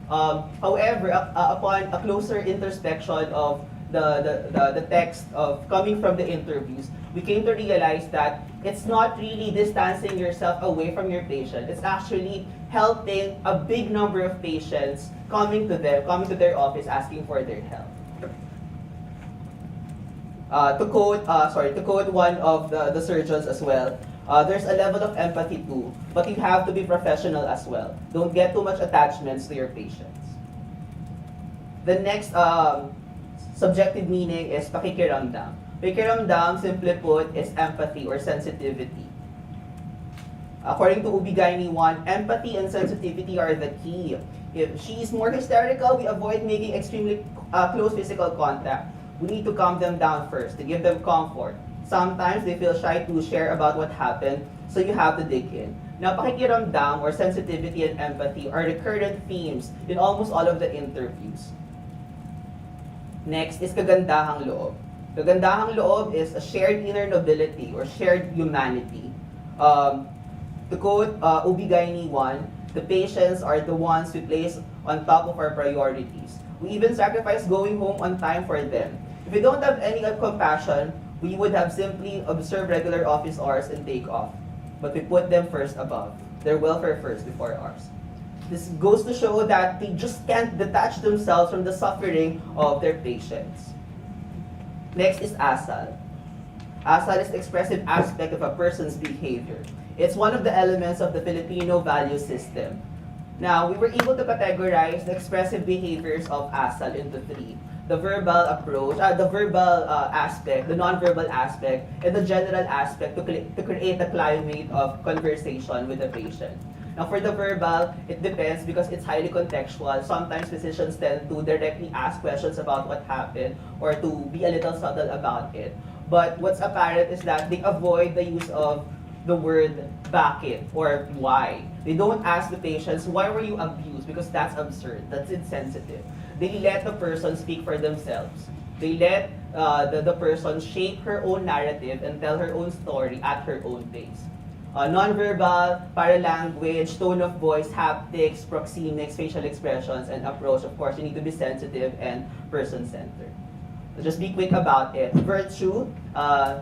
However, upon a closer introspection of the text of coming from the interviews, we came to realize that it's not really distancing yourself away from your patient. It's actually helping a big number of patients coming to their office asking for their help. To quote one of the surgeons as well, there's a level of empathy too, but you have to be professional as well. Don't get too much attachments to your patients. The next subjective meaning is pakikiramdam. Pakikiramdam, simply put, is empathy or sensitivity. According to Ubigaini 1, empathy and sensitivity are the key. If she's more hysterical, we avoid making extremely close physical contact. We need to calm them down first, to give them comfort. Sometimes they feel shy to share about what happened, so you have to dig in. Now, pakikiramdam or sensitivity and empathy are recurrent themes in almost all of the interviews. Next is kagandahang loob. Kagandahang loob is a shared inner nobility or shared humanity. To quote Ubigaini 1, the patients are the ones we place on top of our priorities. We even sacrifice going home on time for them. If we don't have any compassion, we would have simply observed regular office hours and take off. But we put them first above, their welfare first before ours. This goes to show that they just can't detach themselves from the suffering of their patients. Next is asal. Asal is the expressive aspect of a person's behavior. It's one of the elements of the Filipino value system. Now, we were able to categorize the expressive behaviors of asal into three. The verbal approach, the verbal aspect, the non-verbal aspect, and the general aspect to create a climate of conversation with the patient. Now, for the verbal, it depends because it's highly contextual. Sometimes physicians tend to directly ask questions about what happened or to be a little subtle about it. But what's apparent is that they avoid the use of the word bakit or why. They don't ask the patients, why were you abused? Because that's absurd, that's insensitive. They let the person speak for themselves. They let the person shape her own narrative and tell her own story at her own pace. Non-verbal, paralanguage, tone of voice, haptics, proxemics, facial expressions, and approach. Of course, you need to be sensitive and person-centered. Just be quick about it. Virtue,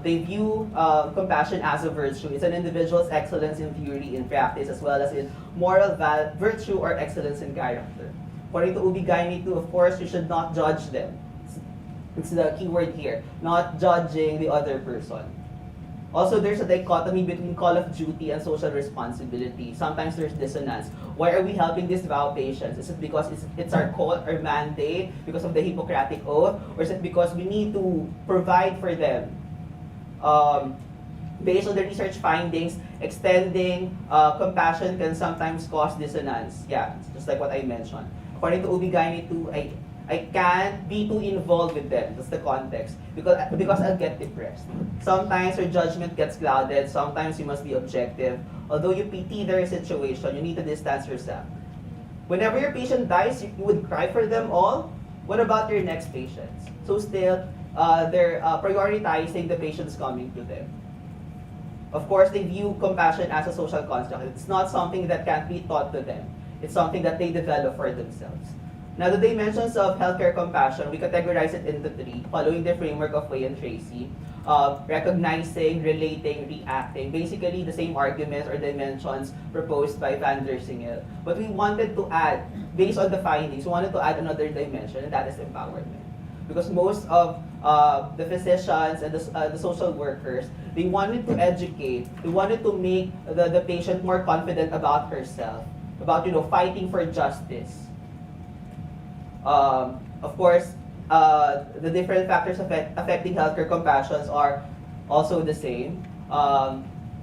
they view compassion as a virtue. It's an individual's excellence in theory, in practice, as well as in moral virtue or excellence in character. According to Ubigaini 2, of course, you should not judge them. It's the key word here, not judging the other person. Also, there's a dichotomy between call of duty and social responsibility. Sometimes there's dissonance. Why are we helping these vow patients? Is it because it's our call, our mandate, because of the Hippocratic Oath? Or is it because we need to provide for them? Based on the research findings, extending compassion can sometimes cause dissonance. Yeah, just like what I mentioned. According to Ubigaini 2, I can't be too involved with them. That's the context. Because I'll get depressed. Sometimes your judgment gets clouded. Sometimes you must be objective. Although you pity their situation, you need to distance yourself. Whenever your patient dies, you would cry for them all. What about your next patients? So still, they're prioritizing the patients coming to them. Of course, they view compassion as a social construct. It's not something that can be taught to them. It's something that they develop for themselves. Now, the dimensions of healthcare compassion, we categorize it into three, following the framework of Way and Tracy. Recognizing, relating, reacting. Basically, the same arguments or dimensions proposed by Van der Singel. But we wanted to add, based on the findings, we wanted to add another dimension, and that is empowerment. Because most of the physicians and the social workers, they wanted to educate, they wanted to make the patient more confident about herself, about fighting for justice. Of course, the different factors affecting healthcare compassions are also the same.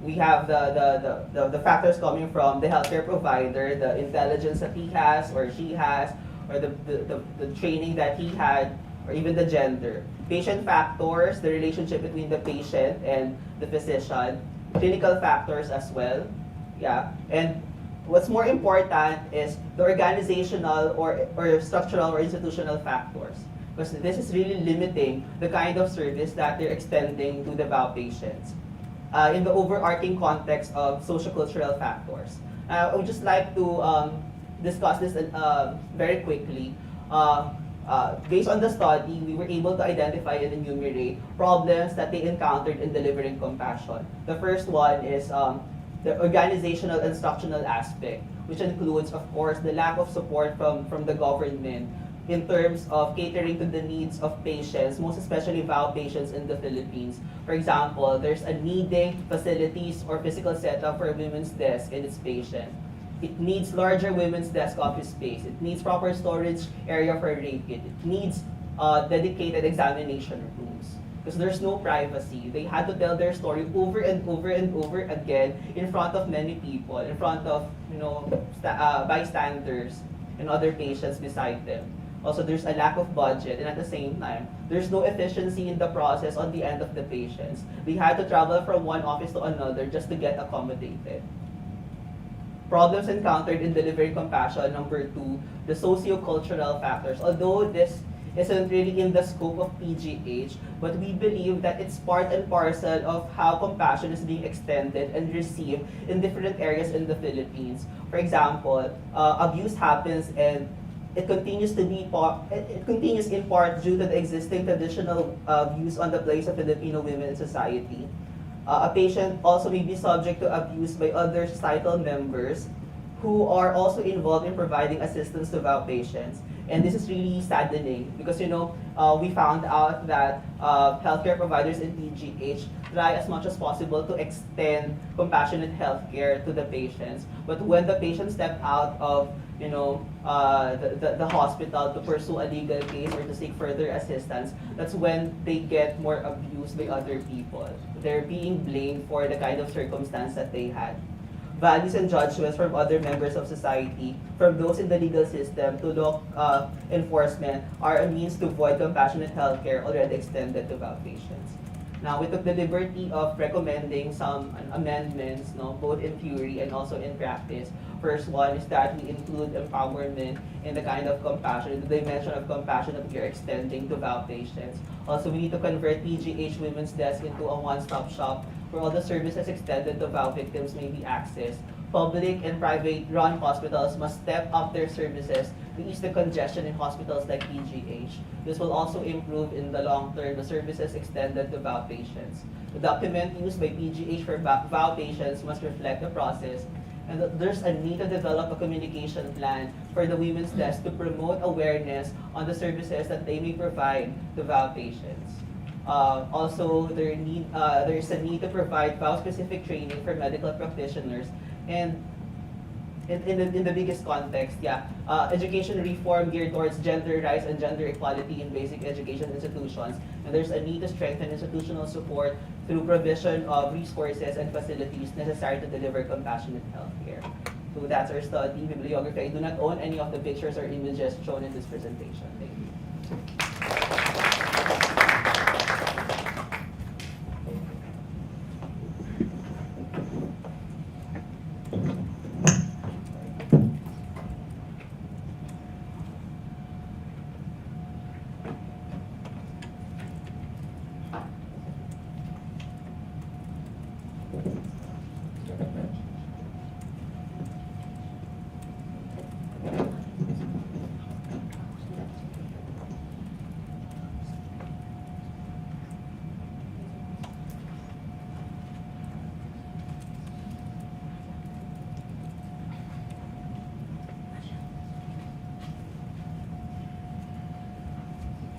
We have the factors coming from the healthcare provider, the intelligence that he has or she has, or the training that he had, or even the gender. Patient factors, the relationship between the patient and the physician. Clinical factors as well. Yeah. And what's more important is the organizational or structural or institutional factors. Because this is really limiting the kind of service that they're extending to the VAU patients. In the overarching context of sociocultural factors. I would just like to discuss this very quickly. Based on the study, we were able to identify and enumerate problems that they encountered in delivering compassion. The first one is the organizational instructional aspect, which includes, of course, the lack of support from the government in terms of catering to the needs of patients, most especially VAU patients in the Philippines. For example, there's a needing facilities or physical setup for a women's desk and its patient. It needs larger women's desk office space. It needs proper storage area for a rape kit. It needs dedicated examination rooms. Because there's no privacy. They had to tell their story over and over and over again in front of many people, in front of bystanders and other patients beside them. Also, there's a lack of budget, and at the same time, there's no efficiency in the process on the end of the patients. They had to travel from one office to another just to get accommodated. Problems encountered in delivering compassion. Number 2, the socio-cultural factors. Although this isn't really in the scope of PGH, but we believe that it's part and parcel of how compassion is being extended and received in different areas in the Philippines. For example, abuse happens and it continues in part due to the existing traditional views on the place of Filipino women in society. A patient also may be subject to abuse by other societal members who are also involved in providing assistance to VAU patients. And this is really saddening because, we found out that healthcare providers in PGH try as much as possible to extend compassionate healthcare to the patients. But when the patients step out of the hospital to pursue a legal case or to seek further assistance, that's when they get more abused by other people. They're being blamed for the kind of circumstance that they had. Values and judgments from other members of society, from those in the legal system to law enforcement, are a means to void compassionate healthcare already extended to VAU patients. Now, we took the liberty of recommending some amendments, both in theory and also in practice. First one is that we include empowerment in the kind of compassion, the dimension of compassion that we are extending to VAU patients. Also, we need to convert PGH Women's Desk into a one-stop shop where all the services extended to VAU victims may be accessed. Public and private-run hospitals must step up their services to ease the congestion in hospitals like PGH. This will also improve in the long term the services extended to VAU patients. The document used by PGH for VAU patients must reflect the process, and there's a need to develop a communication plan for the Women's Desk to promote awareness on the services that they may provide to VAU patients. Also, there is a need to provide VAU-specific training for medical practitioners, and in the biggest context, education reform geared towards gender rights and gender equality in basic education institutions, and there's a need to strengthen institutional support through provision of resources and facilities necessary to deliver compassionate healthcare. So that's our study bibliography. I do not own any of the pictures or images shown in this presentation. Thank you.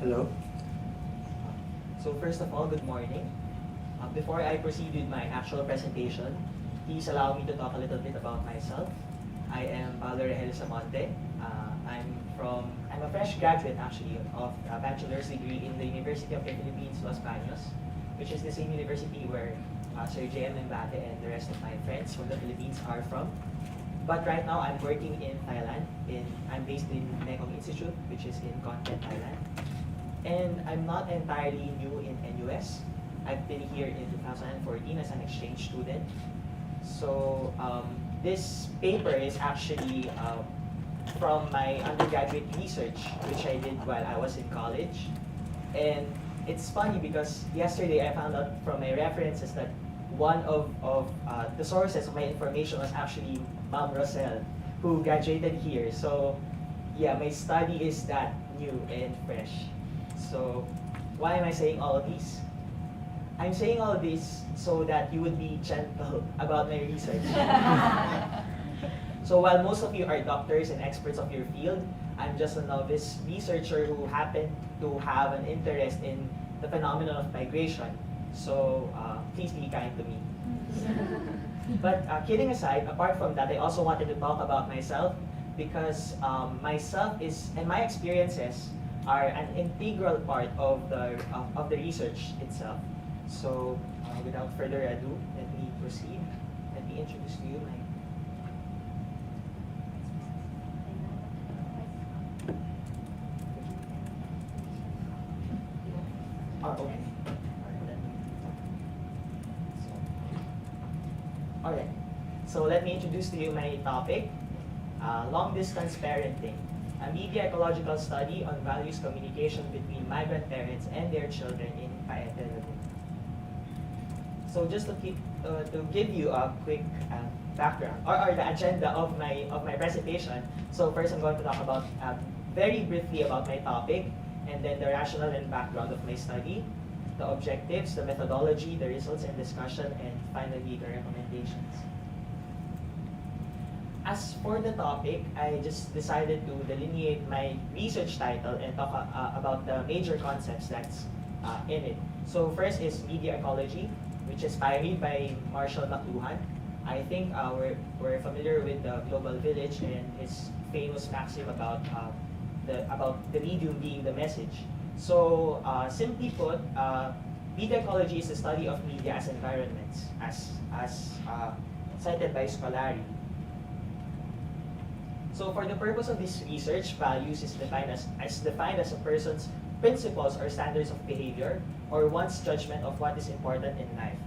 Hello. So first of all, good morning. Before I proceed with my actual presentation, please allow me to talk a little bit about myself. I am Paulo Regel Samonte. I'm a fresh graduate actually of a bachelor's degree in the University of the Philippines, Los Baños, which is the same university where Sir J.M. Mbate and the rest of my friends from the Philippines are from. But right now I'm working in Thailand. I'm based in Mekong Institute, which is in Khon Kaen, Thailand. And I'm not entirely new in NUS. I've been here in 2014 as an exchange student. So this paper is actually from my undergraduate research, which I did while I was in college. And it's funny because yesterday I found out from my references that one of the sources of my information was actually Ma'am Rosel. who graduated here. So yeah, my study is that new and fresh. So why am I saying all of these? I'm saying all of this so that you would be gentle about my research. So while most of you are doctors and experts of your field, I'm just a novice researcher who happened to have an interest in the phenomenon of migration. So please be kind to me. But kidding aside, apart from that, I also wanted to talk about myself because myself and my experiences are an integral part of the research itself. So without further ado, let me proceed. Let me introduce to you my okay. Alright, so let me introduce to you my topic, long-distance parenting, a media ecological study on values communication between migrant parents and their children in Paete. So just to give you a quick background or the agenda of my presentation. So first I'm going to talk about very briefly about my topic, and then the rationale and background of my study, the objectives, the methodology, the results and discussion, and finally the recommendations. As for the topic, I just decided to delineate my research title and talk about the major concepts that's in it. So first is media ecology, which is pioneered by Marshall McLuhan. I think we're familiar with the Global Village and his famous maxim about the medium being the message. So simply put, media ecology is the study of media as environments, as cited by Scolari. So for the purpose of this research, values is defined as a person's principles or standards of behavior, or one's judgment of what is important in life.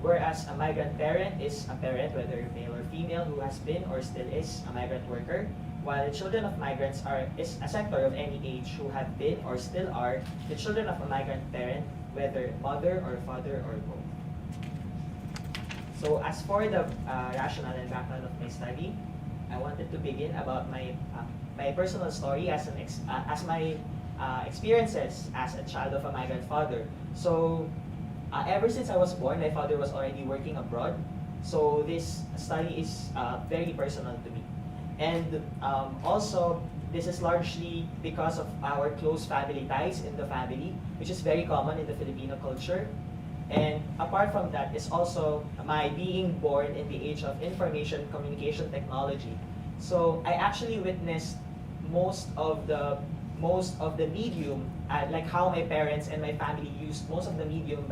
Whereas a migrant parent is a parent, whether male or female, who has been or still is a migrant worker, while the children of migrants is a sector of any age who have been or still are the children of a migrant parent, whether mother or father or both. So as for the rationale and background of my study, I wanted to begin about my personal story as my experiences as a child of a migrant father. So ever since I was born, my father was already working abroad. So this study is very personal to me. And also, this is largely because of our close family ties in the family, which is very common in the Filipino culture. And apart from that, it's also my being born in the age of information communication technology. So I actually witnessed most of the medium, like how my parents and my family used most of the medium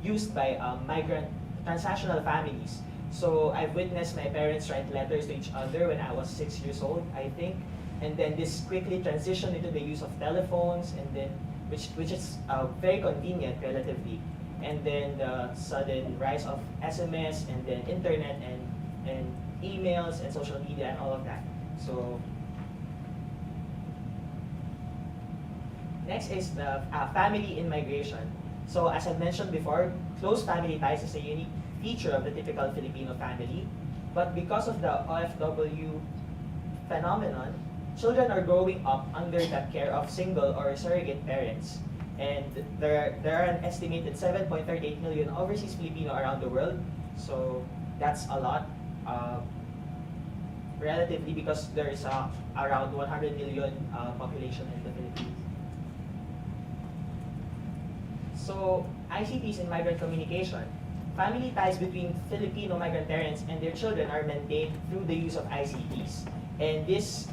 used by migrant transnational families. So I've witnessed my parents write letters to each other when I was 6 years old, I think, and then this quickly transitioned into the use of telephones, and then which is very convenient relatively, and then the sudden rise of SMS, and then internet and emails and social media and all of that. So next is the family in migration. So as I mentioned before, close family ties is a unique feature of the typical Filipino family, but because of the OFW phenomenon, children are growing up under the care of single or surrogate parents. And there are an estimated 7.38 million overseas Filipino around the world, so that's a lot, relatively, because there is around 100 million population in the Philippines. So ICTs in migrant communication. Family ties between Filipino migrant parents and their children are maintained through the use of ICTs. And this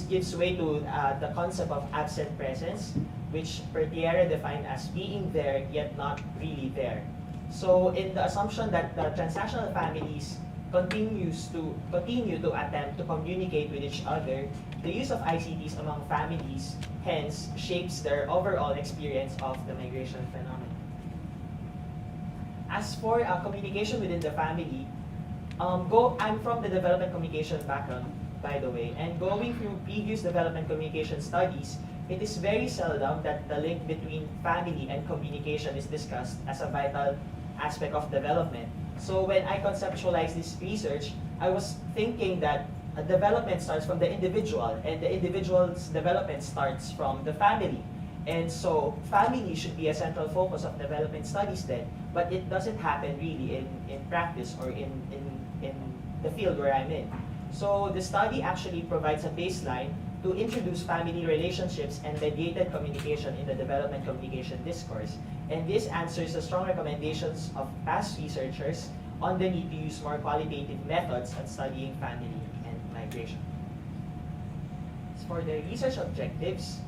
gives way to the concept of absent presence, which Pertiera defined as being there yet not really there. So in the assumption that the transnational families continue to attempt to communicate with each other, the use of ICTs among families hence shapes their overall experience of the migration phenomenon. As for communication within the family, I'm from the development communication background, by the way, and going through previous development communication studies, it is very seldom that the link between family and communication is discussed as a vital aspect of development. So when I conceptualized this research, I was thinking that development starts from the individual, and the individual's development starts from the family. And so family should be a central focus of development studies then, but it doesn't happen really in practice or in the field where I'm in. So the study actually provides a baseline to introduce family relationships and mediated communication in the development communication discourse. And this answers the strong recommendations of past researchers on the need to use more qualitative methods at studying family and migration. As for the research objectives,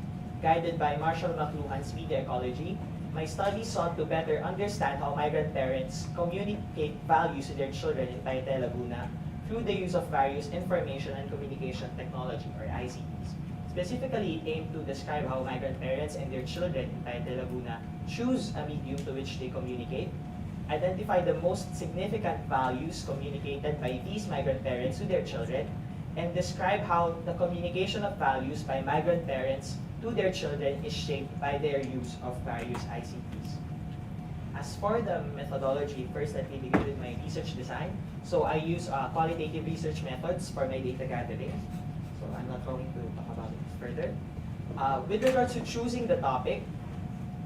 guided by Marshall McLuhan's media ecology, my study sought to better understand how migrant parents communicate values to their children in Paete, Laguna through the use of various information and communication technology, or ICTs. Specifically, it aimed to describe how migrant parents and their children in Paete, Laguna choose a medium to which they communicate, identify the most significant values communicated by these migrant parents to their children, and describe how the communication of values by migrant parents to their children is shaped by their use of various ICTs. As for the methodology, first let me begin with my research design. So I use qualitative research methods for my data gathering. So I'm not going to talk about it further. With regards to choosing the topic,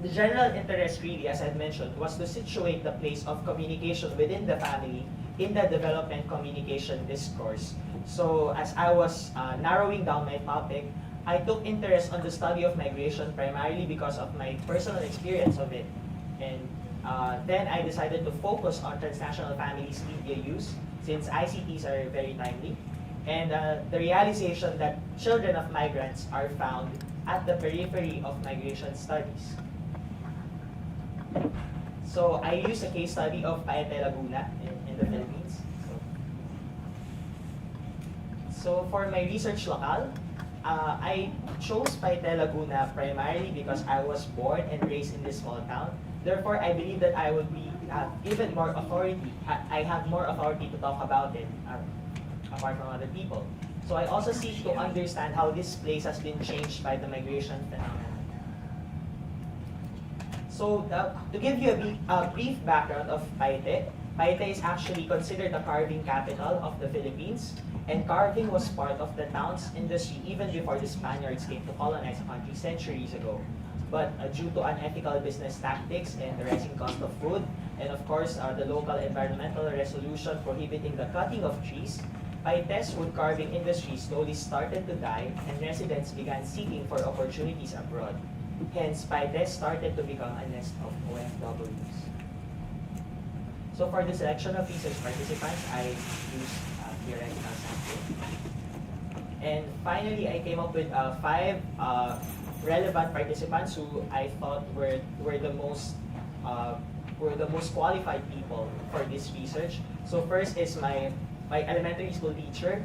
the general interest really, as I mentioned, was to situate the place of communication within the family in the development communication discourse. So as I was narrowing down my topic, I took interest on the study of migration primarily because of my personal experience of it. And then I decided to focus on transnational families' media use, since ICTs are very timely, and the realization that children of migrants are found at the periphery of migration studies. So I used a case study of Paete, Laguna in the Philippines. So for my research locale, I chose Paete, Laguna primarily because I was born and raised in this small town. Therefore, I believe that I would be even more authority. I have more authority to talk about it apart from other people. So I also seek to understand how this place has been changed by the migration phenomenon. So to give you a brief background of Paete, Paete is actually considered the carving capital of the Philippines, and carving was part of the town's industry even before the Spaniards came to colonize the country centuries ago. But due to unethical business tactics and the rising cost of food, and of course the local environmental resolution prohibiting the cutting of trees, Paete's wood carving industry slowly started to die, and residents began seeking for opportunities abroad. Hence, Paete started to become a nest of OFWs. So for the selection of research participants, I used theoretical sampling. And finally, I came up with 5 relevant participants who I thought were the most qualified people for this research. So first is my elementary school teacher,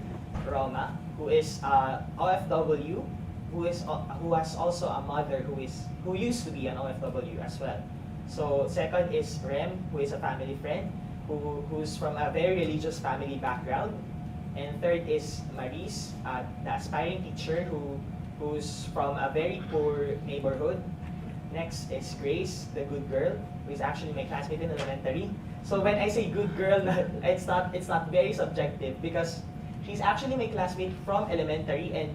Roma, who is OFW, who has also a mother who used to be an OFW as well. So second is Rem, who is a family friend, who's from a very religious family background. And third is Maris, the aspiring teacher who's from a very poor neighborhood. Next is Grace, the good girl, who is actually my classmate in elementary. So when I say good girl, it's not very subjective because she's actually my classmate from elementary, and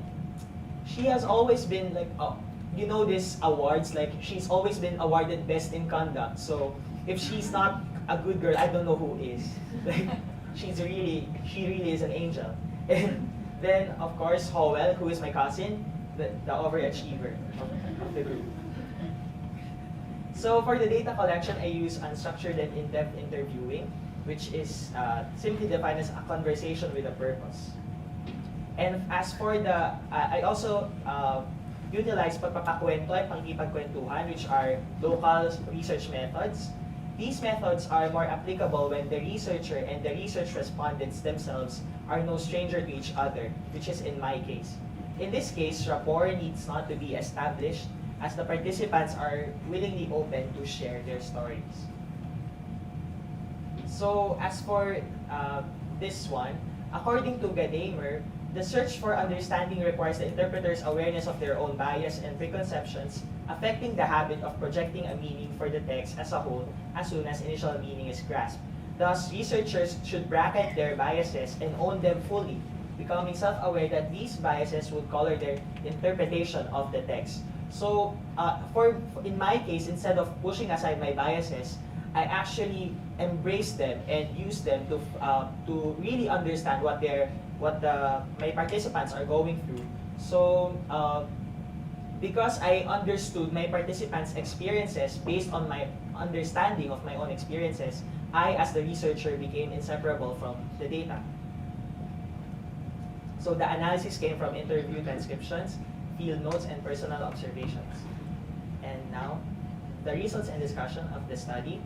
she has always been like, you know, these awards, like she's always been awarded best in conduct. So if she's not a good girl, I don't know who is. Like she really is an angel. And then of course Howell, who is my cousin, the overachiever of the group. So for the data collection, I use unstructured and in-depth interviewing, which is simply defined as a conversation with a purpose. And as for the, I also utilize pagpapakwento at pangkipagkwentuhan, which are local research methods. These methods are more applicable when the researcher and the research respondents themselves are no stranger to each other, which is in my case. In this case, rapport needs not to be established as the participants are willingly open to share their stories. So as for this one, according to Gadamer, the search for understanding requires the interpreter's awareness of their own bias and preconceptions, affecting the habit of projecting a meaning for the text as a whole as soon as initial meaning is grasped. Thus, researchers should bracket their biases and own them fully, becoming self-aware that these biases would color their interpretation of the text. So in my case, instead of pushing aside my biases, I actually embrace them and use them to really understand what my participants are going through. So because I understood my participants' experiences based on my understanding of my own experiences, I, as the researcher, became inseparable from the data. So the analysis came from interview transcriptions, field notes, and personal observations. And now, the results and discussion of the study.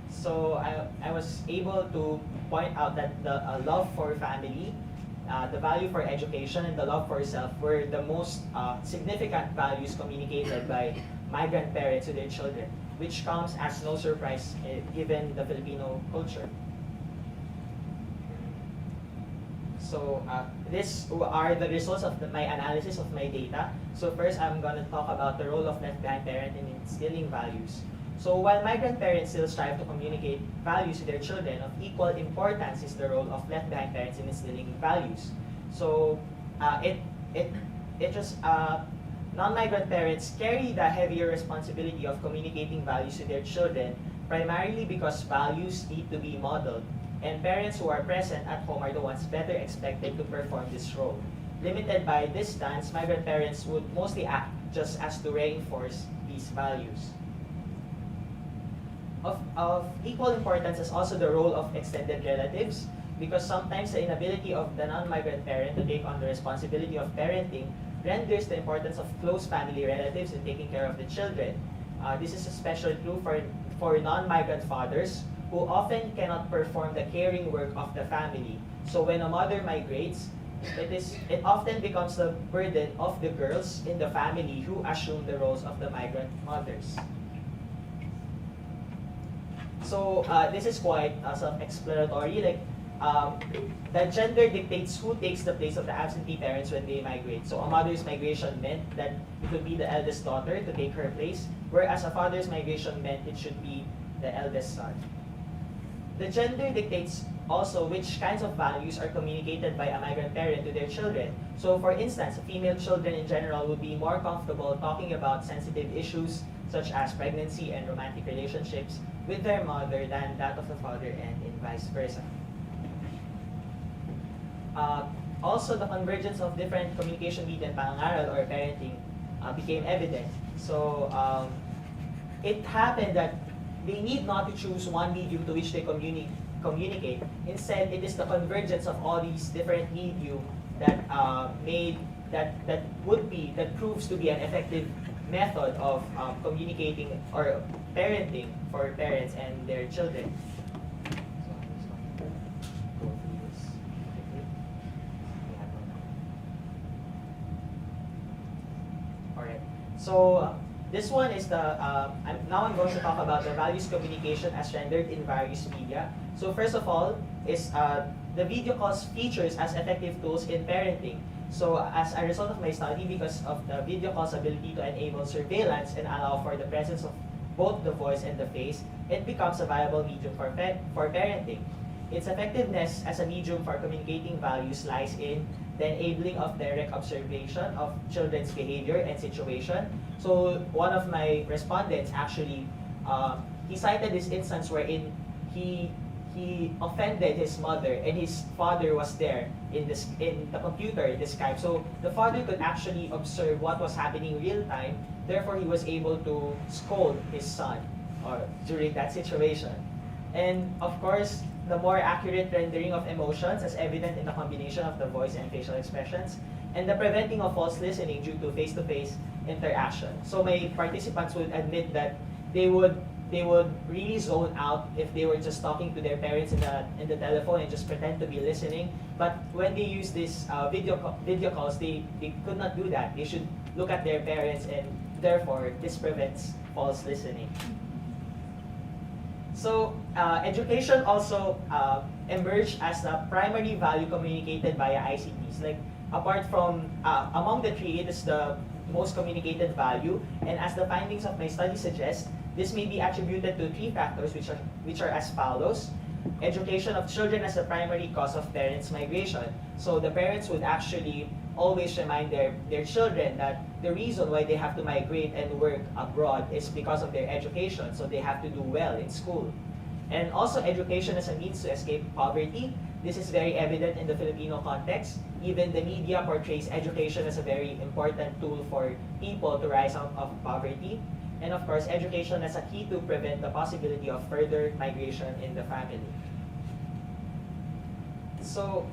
So I was able to point out that the love for family, the value for education, and the love for self were the most significant values communicated by migrant parents to their children, which comes as no surprise given the Filipino culture. So these are the results of my analysis of my data. So first, I'm going to talk about the role of left-behind parent in instilling values. So while migrant parents still strive to communicate values to their children, of equal importance is the role of left-behind parents in instilling values. So non-migrant parents carry the heavier responsibility of communicating values to their children, primarily because values need to be modeled, and parents who are present at home are the ones better expected to perform this role. Limited by distance, migrant parents would mostly act just as to reinforce these values. Of equal importance is also the role of extended relatives, because sometimes the inability of the non-migrant parent to take on the responsibility of parenting renders the importance of close family relatives in taking care of the children. This is especially true for non-migrant fathers, who often cannot perform the caring work of the family. So when a mother migrates, it often becomes the burden of the girls in the family who assume the roles of the migrant mothers. So this is quite self-explanatory. Like the gender dictates who takes the place of the absentee parents when they migrate. So a mother's migration meant that it would be the eldest daughter to take her place, whereas a father's migration meant it should be the eldest son. The gender dictates also which kinds of values are communicated by a migrant parent to their children. So for instance, female children in general would be more comfortable talking about sensitive issues such as pregnancy and romantic relationships with their mother than that of the father, and vice versa. Also, the convergence of different communication media and pangangaral or parenting became evident. So it happened that they need not to choose one medium to which they communicate. Instead, it is the convergence of all these different medium that proves to be an effective method of communicating or parenting for parents and their children. So I'm just going to go through this quickly. Alright. So this one is now I'm going to talk about the values communication as rendered in various media. So first of all is the video calls features as effective tools in parenting. So as a result of my study, because of the video call's ability to enable surveillance and allow for the presence of both the voice and the face, it becomes a viable medium for parenting. Its effectiveness as a medium for communicating values lies in the enabling of direct observation of children's behavior and situation. So one of my respondents actually, he cited this instance wherein he offended his mother and his father was there in the computer, in the Skype. So the father could actually observe what was happening real time. Therefore, he was able to scold his son during that situation. And of course, the more accurate rendering of emotions as evident in the combination of the voice and facial expressions, and the preventing of false listening due to face-to-face interaction. So my participants would admit that they would really zone out if they were just talking to their parents in the telephone and just pretend to be listening. But when they use this video calls, they could not do that. They should look at their parents, and therefore this prevents false listening. So education also emerged as the primary value communicated via ICTs. Like apart from among the three, it is the most communicated value, and as the findings of my study suggest, this may be attributed to three factors which are as follows. education of children as the primary cause of parents' migration. So the parents would actually always remind their children that the reason why they have to migrate and work abroad is because of their education, so they have to do well in school. And also education as a means to escape poverty. This is very evident in the Filipino context. Even the media portrays education as a very important tool for people to rise out of poverty. And of course, education as a key to prevent the possibility of further migration in the family. So,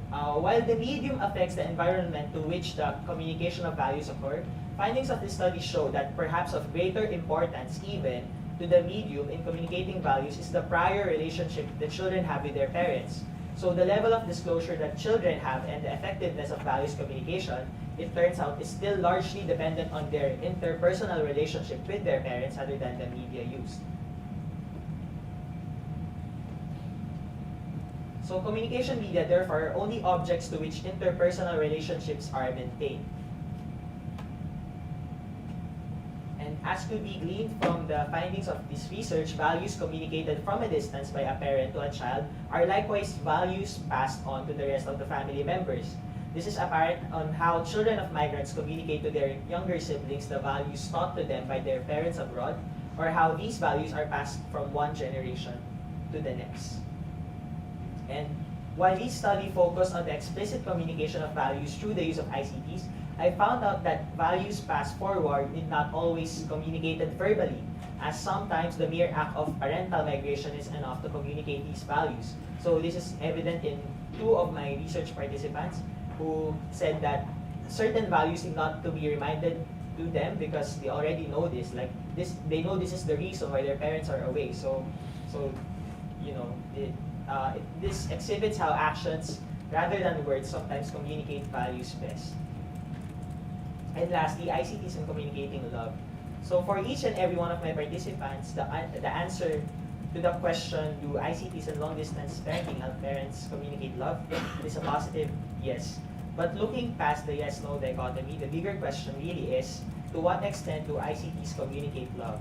while the medium affects the environment to which the communication of values occur, findings of this study show that perhaps of greater importance even to the medium in communicating values is the prior relationship the children have with their parents. So the level of disclosure that children have and the effectiveness of values communication, it turns out, is still largely dependent on their interpersonal relationship with their parents rather than the media used. So communication media, therefore, are only objects to which interpersonal relationships are maintained. And as could be gleaned from the findings of this research, values communicated from a distance by a parent to a child are likewise values passed on to the rest of the family members. This is apparent on how children of migrants communicate to their younger siblings the values taught to them by their parents abroad, or how these values are passed from one generation to the next. And while this study focused on the explicit communication of values through the use of ICTs, I found out that values passed forward did not always communicated verbally, as sometimes the mere act of parental migration is enough to communicate these values. So this is evident in two of my research participants who said that certain values need not to be reminded to them because they already know this. Like this, they know this is the reason why their parents are away. So you know, this exhibits how actions, rather than words, sometimes communicate values best. And lastly, ICTs in communicating love. So for each and every one of my participants, the answer to the question, do ICTs and long-distance parenting help parents communicate love, is a positive yes. But looking past the yes-no dichotomy, the bigger question really is, to what extent do ICTs communicate love?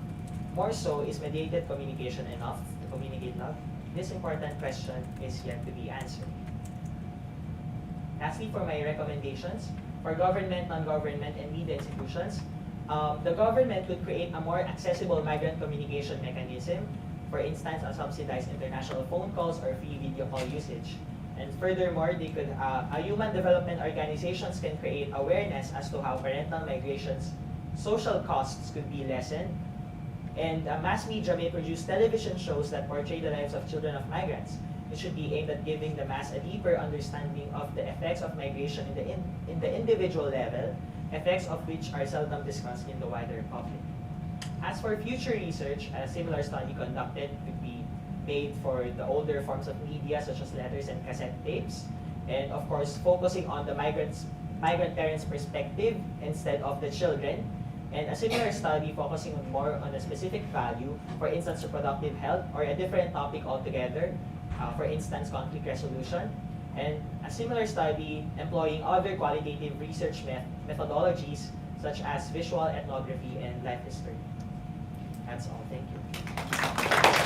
More so, is mediated communication enough to communicate love? This important question is yet to be answered. Lastly, for my recommendations, for government, non-government, and media institutions, the government could create a more accessible migrant communication mechanism, for instance, a subsidized international phone calls or free video call usage. And furthermore, they could, human development organizations can create awareness as to how parental migration's social costs could be lessened. And mass media may produce television shows that portray the lives of children of migrants. It should be aimed at giving the mass a deeper understanding of the effects of migration in the individual level, effects of which are seldom discussed in the wider public. As for future research, a similar study conducted could be made for the older forms of media such as letters and cassette tapes, and of course focusing on the migrant parents' perspective instead of the children, and a similar study focusing more on a specific value, for instance reproductive health, or a different topic altogether, for instance conflict resolution, and a similar study employing other qualitative research methodologies such as visual ethnography and life history. That's all. Thank you.